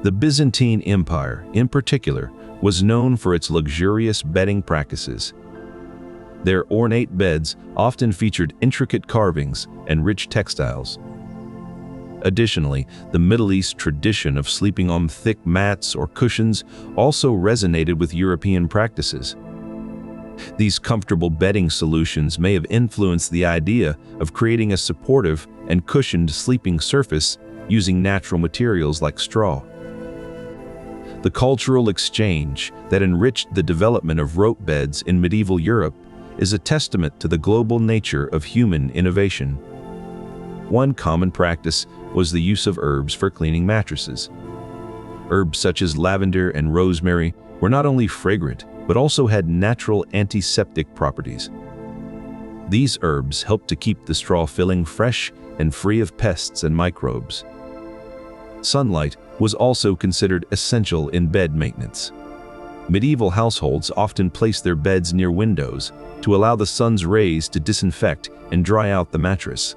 The Byzantine Empire, in particular, was known for its luxurious bedding practices. Their ornate beds often featured intricate carvings and rich textiles. Additionally, the Middle East tradition of sleeping on thick mats or cushions also resonated with European practices. These comfortable bedding solutions may have influenced the idea of creating a supportive and cushioned sleeping surface using natural materials like straw. The cultural exchange that enriched the development of rope beds in medieval Europe is a testament to the global nature of human innovation. One common practice was the use of herbs for cleaning mattresses. Herbs such as lavender and rosemary were not only fragrant, but also had natural antiseptic properties. These herbs helped to keep the straw filling fresh and free of pests and microbes. Sunlight was also considered essential in bed maintenance. Medieval households often placed their beds near windows to allow the sun's rays to disinfect and dry out the mattress.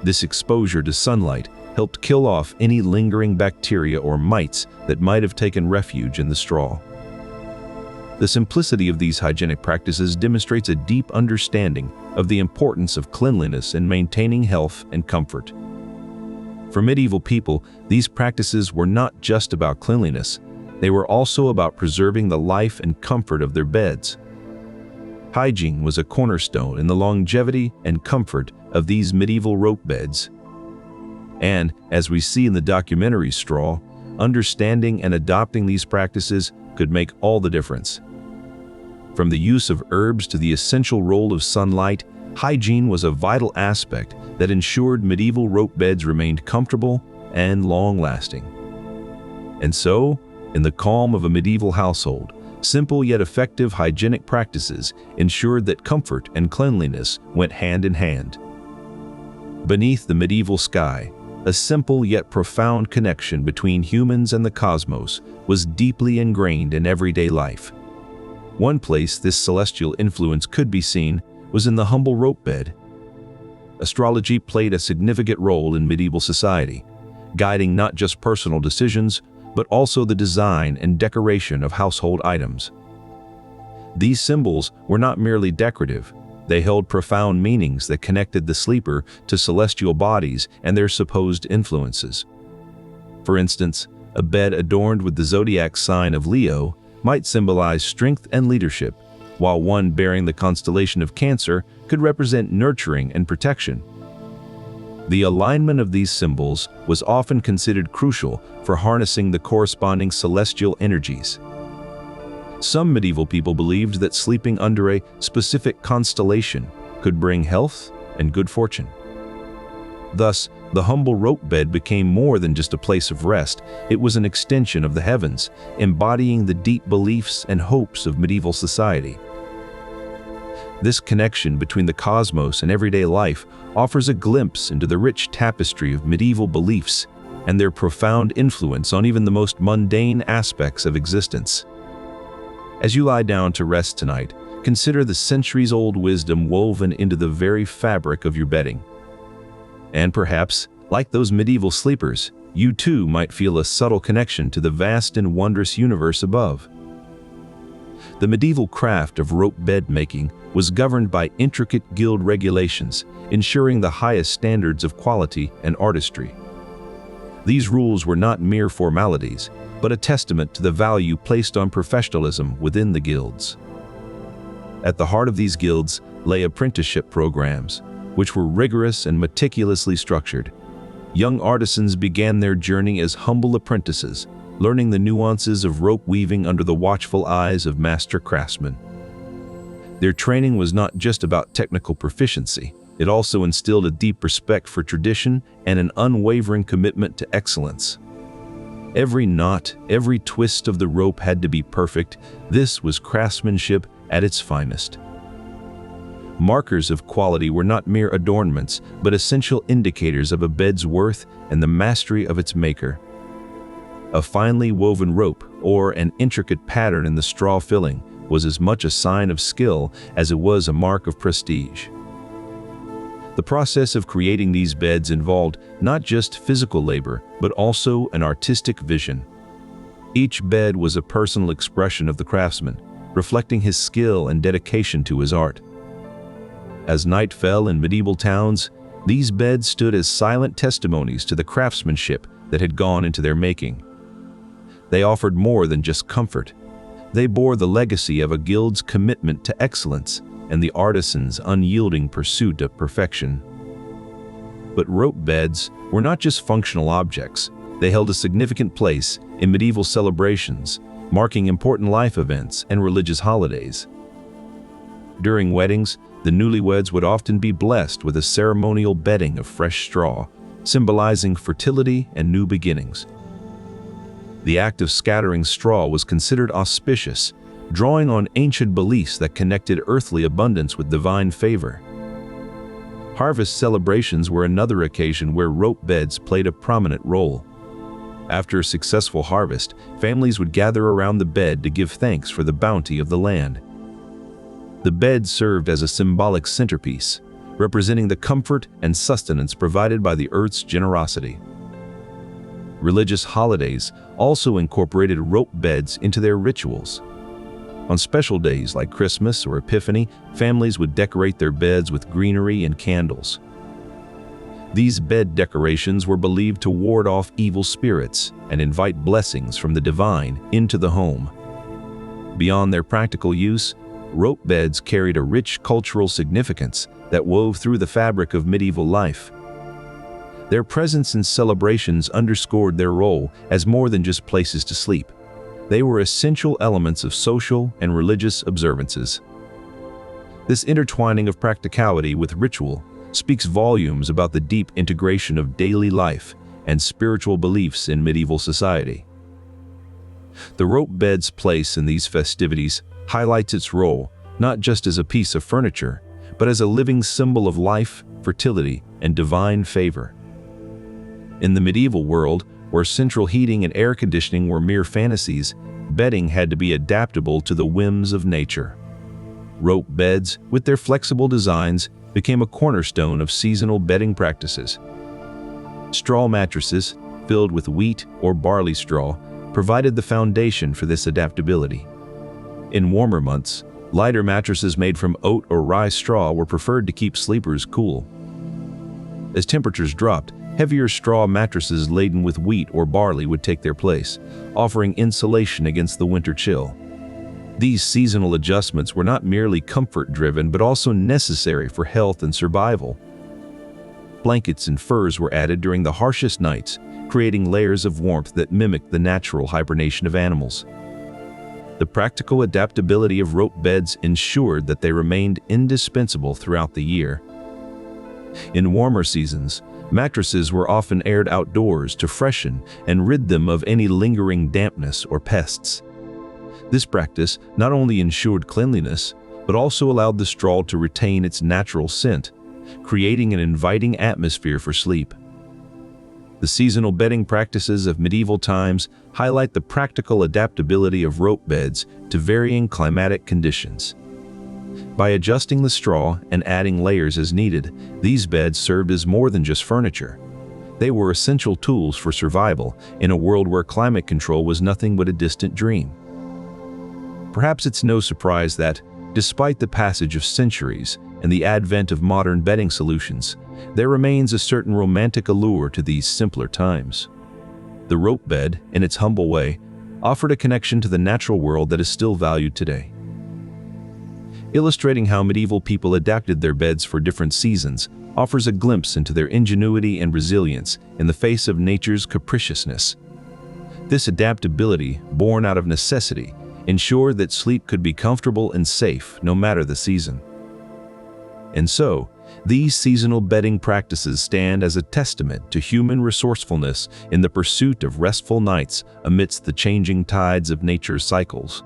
This exposure to sunlight helped kill off any lingering bacteria or mites that might have taken refuge in the straw. The simplicity of these hygienic practices demonstrates a deep understanding of the importance of cleanliness in maintaining health and comfort. For medieval people, these practices were not just about cleanliness, they were also about preserving the life and comfort of their beds. Hygiene was a cornerstone in the longevity and comfort of these medieval rope beds. And, as we see in the documentary Straw, understanding and adopting these practices could make all the difference. From the use of herbs to the essential role of sunlight, hygiene was a vital aspect that ensured medieval rope beds remained comfortable and long-lasting. And so, in the calm of a medieval household, simple yet effective hygienic practices ensured that comfort and cleanliness went hand in hand. Beneath the medieval sky, a simple yet profound connection between humans and the cosmos was deeply ingrained in everyday life. One place this celestial influence could be seen was in the humble rope bed. Astrology played a significant role in medieval society, guiding not just personal decisions, but also the design and decoration of household items. These symbols were not merely decorative, they held profound meanings that connected the sleeper to celestial bodies and their supposed influences. For instance, a bed adorned with the zodiac sign of Leo might symbolize strength and leadership, while one bearing the constellation of Cancer could represent nurturing and protection. The alignment of these symbols was often considered crucial for harnessing the corresponding celestial energies. Some medieval people believed that sleeping under a specific constellation could bring health and good fortune. Thus, the humble rope bed became more than just a place of rest. It was an extension of the heavens, embodying the deep beliefs and hopes of medieval society. This connection between the cosmos and everyday life offers a glimpse into the rich tapestry of medieval beliefs and their profound influence on even the most mundane aspects of existence. As you lie down to rest tonight, consider the centuries-old wisdom woven into the very fabric of your bedding. And perhaps, like those medieval sleepers, you too might feel a subtle connection to the vast and wondrous universe above. The medieval craft of rope bed making was governed by intricate guild regulations, ensuring the highest standards of quality and artistry. These rules were not mere formalities, but a testament to the value placed on professionalism within the guilds. At the heart of these guilds lay apprenticeship programs, which were rigorous and meticulously structured. Young artisans began their journey as humble apprentices, learning the nuances of rope weaving under the watchful eyes of master craftsmen. Their training was not just about technical proficiency, it also instilled a deep respect for tradition and an unwavering commitment to excellence. Every knot, every twist of the rope had to be perfect. This was craftsmanship at its finest. Markers of quality were not mere adornments, but essential indicators of a bed's worth and the mastery of its maker. A finely woven rope or an intricate pattern in the straw filling was as much a sign of skill as it was a mark of prestige. The process of creating these beds involved not just physical labor, but also an artistic vision. Each bed was a personal expression of the craftsman, reflecting his skill and dedication to his art. As night fell in medieval towns, these beds stood as silent testimonies to the craftsmanship that had gone into their making. They offered more than just comfort. They bore the legacy of a guild's commitment to excellence and the artisan's unyielding pursuit of perfection. But rope beds were not just functional objects. They held a significant place in medieval celebrations, marking important life events and religious holidays. During weddings, the newlyweds would often be blessed with a ceremonial bedding of fresh straw, symbolizing fertility and new beginnings. The act of scattering straw was considered auspicious, drawing on ancient beliefs that connected earthly abundance with divine favor. Harvest celebrations were another occasion where rope beds played a prominent role. After a successful harvest, families would gather around the bed to give thanks for the bounty of the land. The bed served as a symbolic centerpiece, representing the comfort and sustenance provided by the earth's generosity. Religious holidays also incorporated rope beds into their rituals. On special days like Christmas or Epiphany, families would decorate their beds with greenery and candles. These bed decorations were believed to ward off evil spirits and invite blessings from the divine into the home. Beyond their practical use, rope beds carried a rich cultural significance that wove through the fabric of medieval life. Their presence in celebrations underscored their role as more than just places to sleep. They were essential elements of social and religious observances. This intertwining of practicality with ritual speaks volumes about the deep integration of daily life and spiritual beliefs in medieval society. The rope bed's place in these festivities highlights its role not just as a piece of furniture, but as a living symbol of life, fertility, and divine favor. In the medieval world, where central heating and air conditioning were mere fantasies, bedding had to be adaptable to the whims of nature. Rope beds, with their flexible designs, became a cornerstone of seasonal bedding practices. Straw mattresses, filled with wheat or barley straw, provided the foundation for this adaptability. In warmer months, lighter mattresses made from oat or rye straw were preferred to keep sleepers cool. As temperatures dropped, heavier straw mattresses laden with wheat or barley would take their place, offering insulation against the winter chill. These seasonal adjustments were not merely comfort-driven but also necessary for health and survival. Blankets and furs were added during the harshest nights, creating layers of warmth that mimicked the natural hibernation of animals. The practical adaptability of rope beds ensured that they remained indispensable throughout the year. In warmer seasons, mattresses were often aired outdoors to freshen and rid them of any lingering dampness or pests. This practice not only ensured cleanliness, but also allowed the straw to retain its natural scent, creating an inviting atmosphere for sleep. The seasonal bedding practices of medieval times highlight the practical adaptability of rope beds to varying climatic conditions. By adjusting the straw and adding layers as needed, these beds served as more than just furniture. They were essential tools for survival in a world where climate control was nothing but a distant dream. Perhaps it's no surprise that, despite the passage of centuries and the advent of modern bedding solutions, there remains a certain romantic allure to these simpler times. The rope bed, in its humble way, offered a connection to the natural world that is still valued today. Illustrating how medieval people adapted their beds for different seasons offers a glimpse into their ingenuity and resilience in the face of nature's capriciousness. This adaptability, born out of necessity, ensured that sleep could be comfortable and safe no matter the season. And so, these seasonal bedding practices stand as a testament to human resourcefulness in the pursuit of restful nights amidst the changing tides of nature's cycles.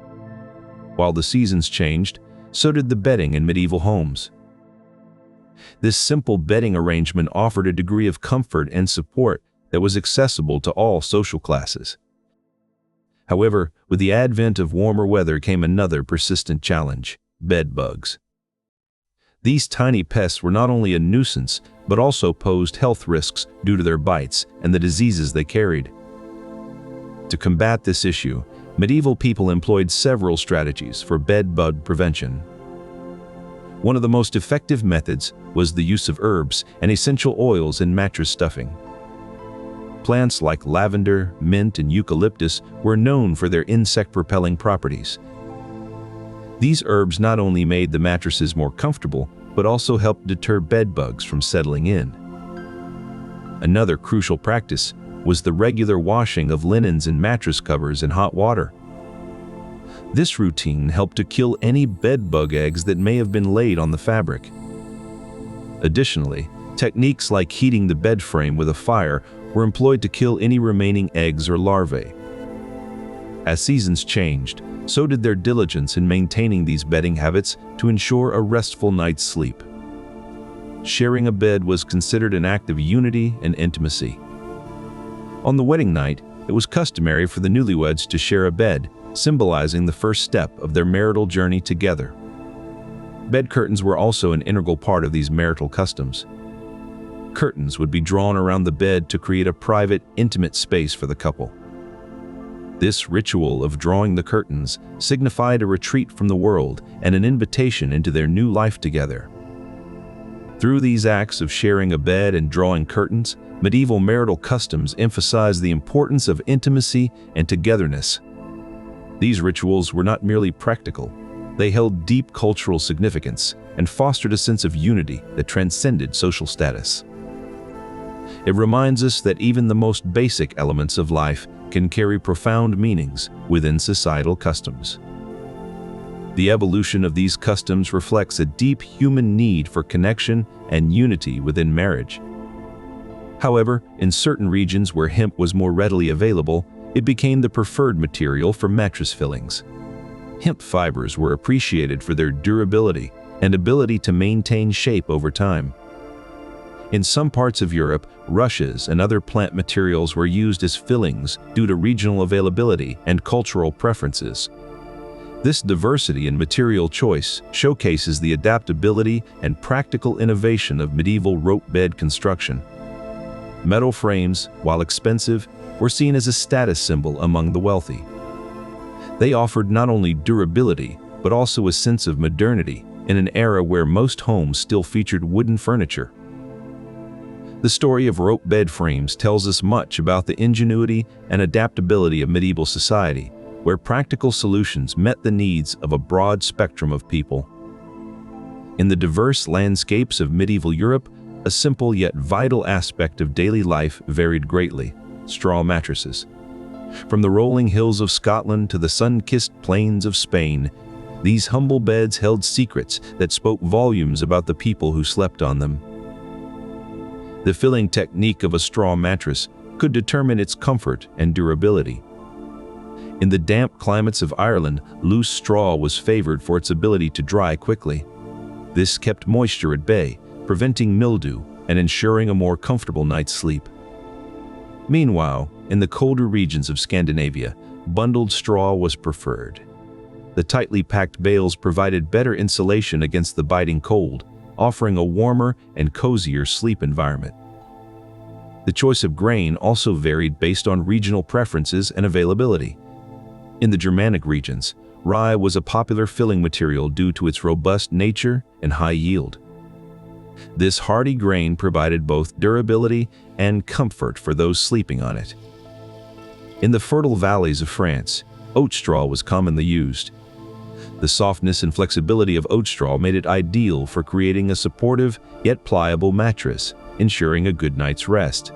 While the seasons changed, so did the bedding in medieval homes. This simple bedding arrangement offered a degree of comfort and support that was accessible to all social classes. However, with the advent of warmer weather came another persistent challenge: bed bugs. These tiny pests were not only a nuisance, but also posed health risks due to their bites and the diseases they carried. To combat this issue, medieval people employed several strategies for bed bug prevention. One of the most effective methods was the use of herbs and essential oils in mattress stuffing. Plants like lavender, mint, and eucalyptus were known for their insect-repelling properties. These herbs not only made the mattresses more comfortable, but also helped deter bed bugs from settling in. Another crucial practice was the regular washing of linens and mattress covers in hot water. This routine helped to kill any bed bug eggs that may have been laid on the fabric. Additionally, techniques like heating the bed frame with a fire were employed to kill any remaining eggs or larvae. As seasons changed, so did their diligence in maintaining these bedding habits to ensure a restful night's sleep. Sharing a bed was considered an act of unity and intimacy. On the wedding night, it was customary for the newlyweds to share a bed, symbolizing the first step of their marital journey together. Bed curtains were also an integral part of these marital customs. Curtains would be drawn around the bed to create a private, intimate space for the couple. This ritual of drawing the curtains signified a retreat from the world and an invitation into their new life together. Through these acts of sharing a bed and drawing curtains, medieval marital customs emphasized the importance of intimacy and togetherness. These rituals were not merely practical, they held deep cultural significance and fostered a sense of unity that transcended social status. It reminds us that even the most basic elements of life can carry profound meanings within societal customs. The evolution of these customs reflects a deep human need for connection and unity within marriage. However, in certain regions where hemp was more readily available, it became the preferred material for mattress fillings. Hemp fibers were appreciated for their durability and ability to maintain shape over time. In some parts of Europe, rushes and other plant materials were used as fillings due to regional availability and cultural preferences. This diversity in material choice showcases the adaptability and practical innovation of medieval rope bed construction. Metal frames, while expensive, were seen as a status symbol among the wealthy. They offered not only durability, but also a sense of modernity in an era where most homes still featured wooden furniture. The story of rope bed frames tells us much about the ingenuity and adaptability of medieval society, where practical solutions met the needs of a broad spectrum of people. In the diverse landscapes of medieval Europe, a simple yet vital aspect of daily life varied greatly: straw mattresses. From the rolling hills of Scotland to the sun-kissed plains of Spain, these humble beds held secrets that spoke volumes about the people who slept on them. The filling technique of a straw mattress could determine its comfort and durability. In the damp climates of Ireland, loose straw was favored for its ability to dry quickly. This kept moisture at bay, preventing mildew and ensuring a more comfortable night's sleep. Meanwhile, in the colder regions of Scandinavia, bundled straw was preferred. The tightly packed bales provided better insulation against the biting cold, offering a warmer and cozier sleep environment. The choice of grain also varied based on regional preferences and availability. In the Germanic regions, rye was a popular filling material due to its robust nature and high yield. This hardy grain provided both durability and comfort for those sleeping on it. In the fertile valleys of France, oat straw was commonly used. The softness and flexibility of oat straw made it ideal for creating a supportive yet pliable mattress, ensuring a good night's rest.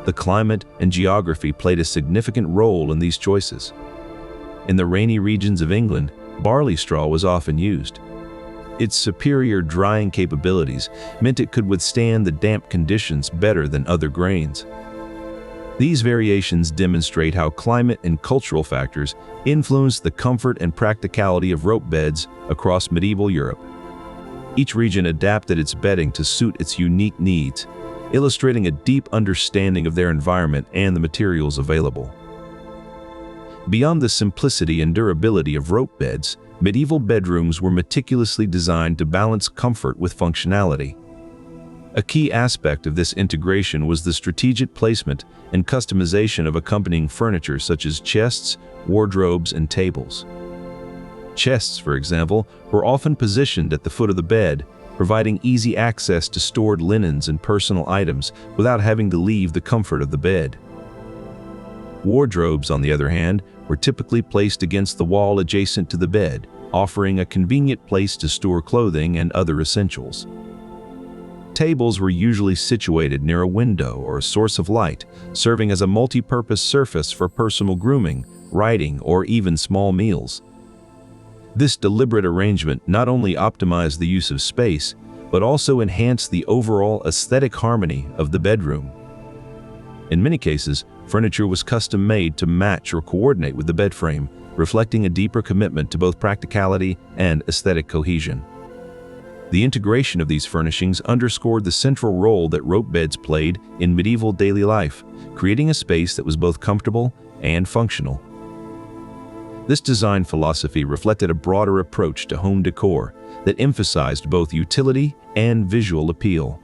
The climate and geography played a significant role in these choices. In the rainy regions of England, barley straw was often used. Its superior drying capabilities meant it could withstand the damp conditions better than other grains. These variations demonstrate how climate and cultural factors influenced the comfort and practicality of rope beds across medieval Europe. Each region adapted its bedding to suit its unique needs, illustrating a deep understanding of their environment and the materials available. Beyond the simplicity and durability of rope beds, medieval bedrooms were meticulously designed to balance comfort with functionality. A key aspect of this integration was the strategic placement and customization of accompanying furniture such as chests, wardrobes, and tables. Chests, for example, were often positioned at the foot of the bed, providing easy access to stored linens and personal items without having to leave the comfort of the bed. Wardrobes, on the other hand, were typically placed against the wall adjacent to the bed, offering a convenient place to store clothing and other essentials. Tables were usually situated near a window or a source of light, serving as a multi-purpose surface for personal grooming, writing, or even small meals. This deliberate arrangement not only optimized the use of space, but also enhanced the overall aesthetic harmony of the bedroom. In many cases, furniture was custom-made to match or coordinate with the bed frame, reflecting a deeper commitment to both practicality and aesthetic cohesion. The integration of these furnishings underscored the central role that rope beds played in medieval daily life, creating a space that was both comfortable and functional. This design philosophy reflected a broader approach to home decor that emphasized both utility and visual appeal.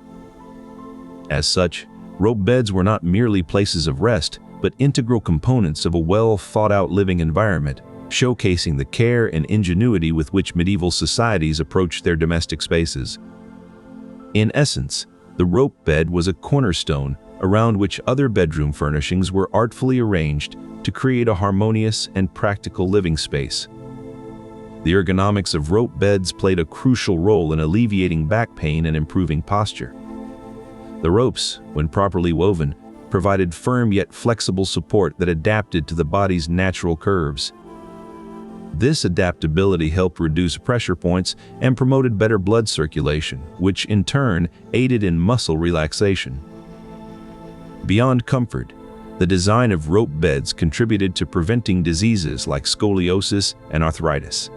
As such, rope beds were not merely places of rest, but integral components of a well-thought-out living environment, showcasing the care and ingenuity with which medieval societies approached their domestic spaces. In essence, the rope bed was a cornerstone around which other bedroom furnishings were artfully arranged to create a harmonious and practical living space. The ergonomics of rope beds played a crucial role in alleviating back pain and improving posture. The ropes, when properly woven, provided firm yet flexible support that adapted to the body's natural curves. This adaptability helped reduce pressure points and promoted better blood circulation, which in turn aided in muscle relaxation. Beyond comfort, the design of rope beds contributed to preventing diseases like scoliosis and arthritis.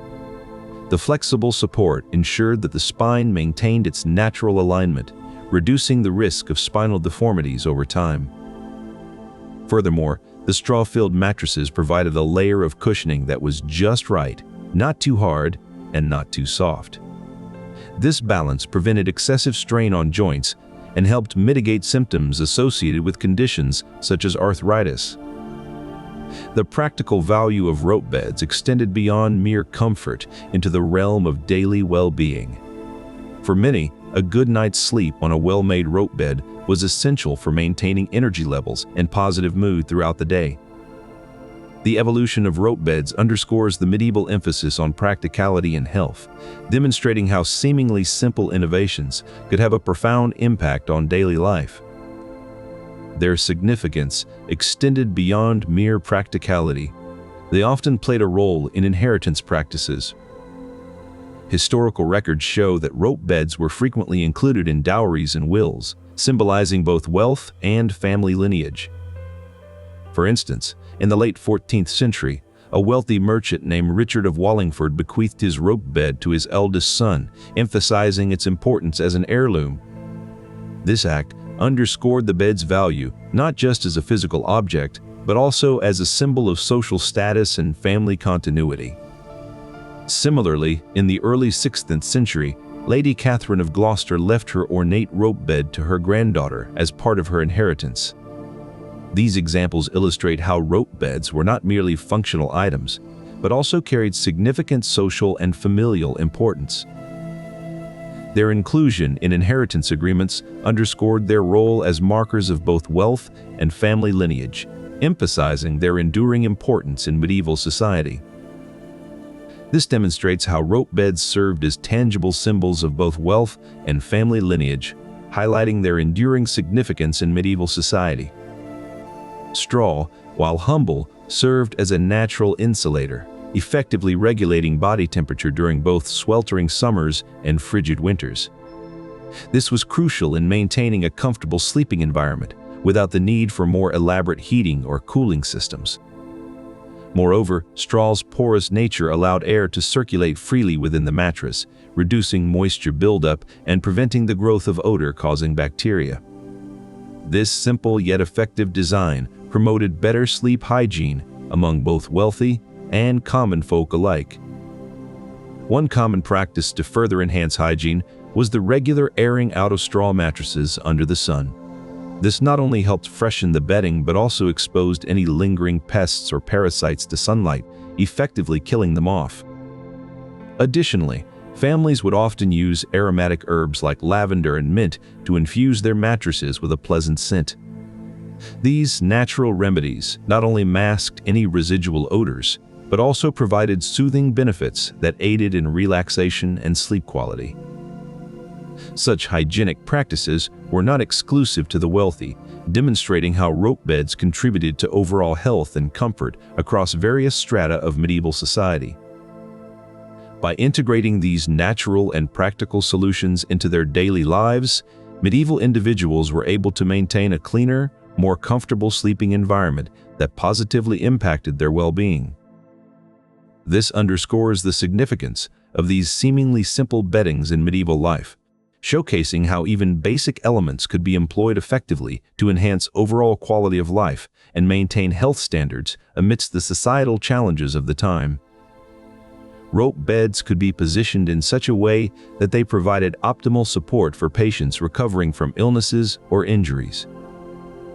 The flexible support ensured that the spine maintained its natural alignment, reducing the risk of spinal deformities over time. Furthermore, the straw-filled mattresses provided a layer of cushioning that was just right, not too hard and not too soft. This balance prevented excessive strain on joints and helped mitigate symptoms associated with conditions such as arthritis. The practical value of rope beds extended beyond mere comfort into the realm of daily well-being. For many, a good night's sleep on a well-made rope bed was essential for maintaining energy levels and positive mood throughout the day. The evolution of rope beds underscores the medieval emphasis on practicality and health, demonstrating how seemingly simple innovations could have a profound impact on daily life. Their significance extended beyond mere practicality. They often played a role in inheritance practices. Historical records show that rope beds were frequently included in dowries and wills, symbolizing both wealth and family lineage. For instance, in the late 14th century, a wealthy merchant named Richard of Wallingford bequeathed his rope bed to his eldest son, emphasizing its importance as an heirloom. This act underscored the bed's value not just as a physical object, but also as a symbol of social status and family continuity. Similarly, in the early 16th century, Lady Catherine of Gloucester left her ornate rope bed to her granddaughter as part of her inheritance. These examples illustrate how rope beds were not merely functional items, but also carried significant social and familial importance. Their inclusion in inheritance agreements underscored their role as markers of both wealth and family lineage, emphasizing their enduring importance in medieval society. This demonstrates how rope beds served as tangible symbols of both wealth and family lineage, highlighting their enduring significance in medieval society. Straw, while humble, served as a natural insulator, effectively regulating body temperature during both sweltering summers and frigid winters. This was crucial in maintaining a comfortable sleeping environment without the need for more elaborate heating or cooling systems. Moreover, straw's porous nature allowed air to circulate freely within the mattress, reducing moisture buildup and preventing the growth of odor-causing bacteria. This simple yet effective design promoted better sleep hygiene among both wealthy and common folk alike. One common practice to further enhance hygiene was the regular airing out of straw mattresses under the sun. This not only helped freshen the bedding but also exposed any lingering pests or parasites to sunlight, effectively killing them off. Additionally, families would often use aromatic herbs like lavender and mint to infuse their mattresses with a pleasant scent. These natural remedies not only masked any residual odors, but also provided soothing benefits that aided in relaxation and sleep quality. Such hygienic practices were not exclusive to the wealthy, demonstrating how rope beds contributed to overall health and comfort across various strata of medieval society. By integrating these natural and practical solutions into their daily lives, medieval individuals were able to maintain a cleaner, more comfortable sleeping environment that positively impacted their well-being. This underscores the significance of these seemingly simple beddings in medieval life, showcasing how even basic elements could be employed effectively to enhance overall quality of life and maintain health standards amidst the societal challenges of the time. Rope beds could be positioned in such a way that they provided optimal support for patients recovering from illnesses or injuries.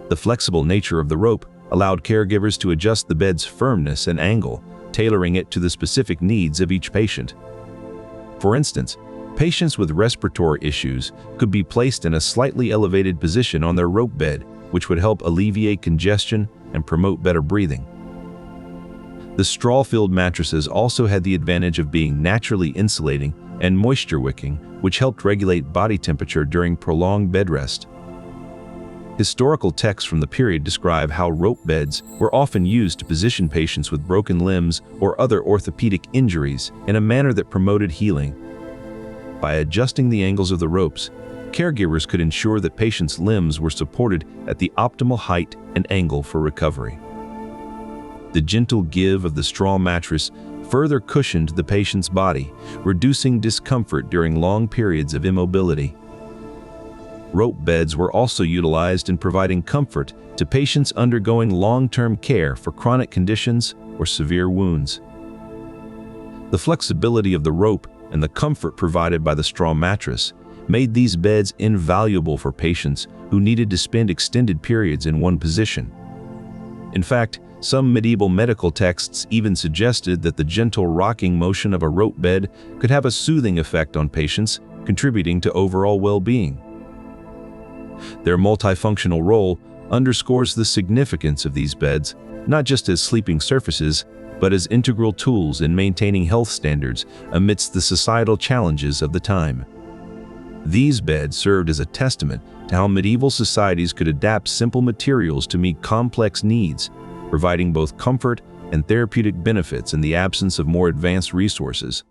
The flexible nature of the rope allowed caregivers to adjust the bed's firmness and angle, tailoring it to the specific needs of each patient. For instance, patients with respiratory issues could be placed in a slightly elevated position on their rope bed, which would help alleviate congestion and promote better breathing. The straw-filled mattresses also had the advantage of being naturally insulating and moisture-wicking, which helped regulate body temperature during prolonged bed rest. Historical texts from the period describe how rope beds were often used to position patients with broken limbs or other orthopedic injuries in a manner that promoted healing. By adjusting the angles of the ropes, caregivers could ensure that patients' limbs were supported at the optimal height and angle for recovery. The gentle give of the straw mattress further cushioned the patient's body, reducing discomfort during long periods of immobility. Rope beds were also utilized in providing comfort to patients undergoing long-term care for chronic conditions or severe wounds. The flexibility of the rope and the comfort provided by the straw mattress made these beds invaluable for patients who needed to spend extended periods in one position. In fact, some medieval medical texts even suggested that the gentle rocking motion of a rope bed could have a soothing effect on patients, contributing to overall well-being. Their multifunctional role underscores the significance of these beds, not just as sleeping surfaces, but as integral tools in maintaining health standards amidst the societal challenges of the time. These beds served as a testament to how medieval societies could adapt simple materials to meet complex needs, providing both comfort and therapeutic benefits in the absence of more advanced resources.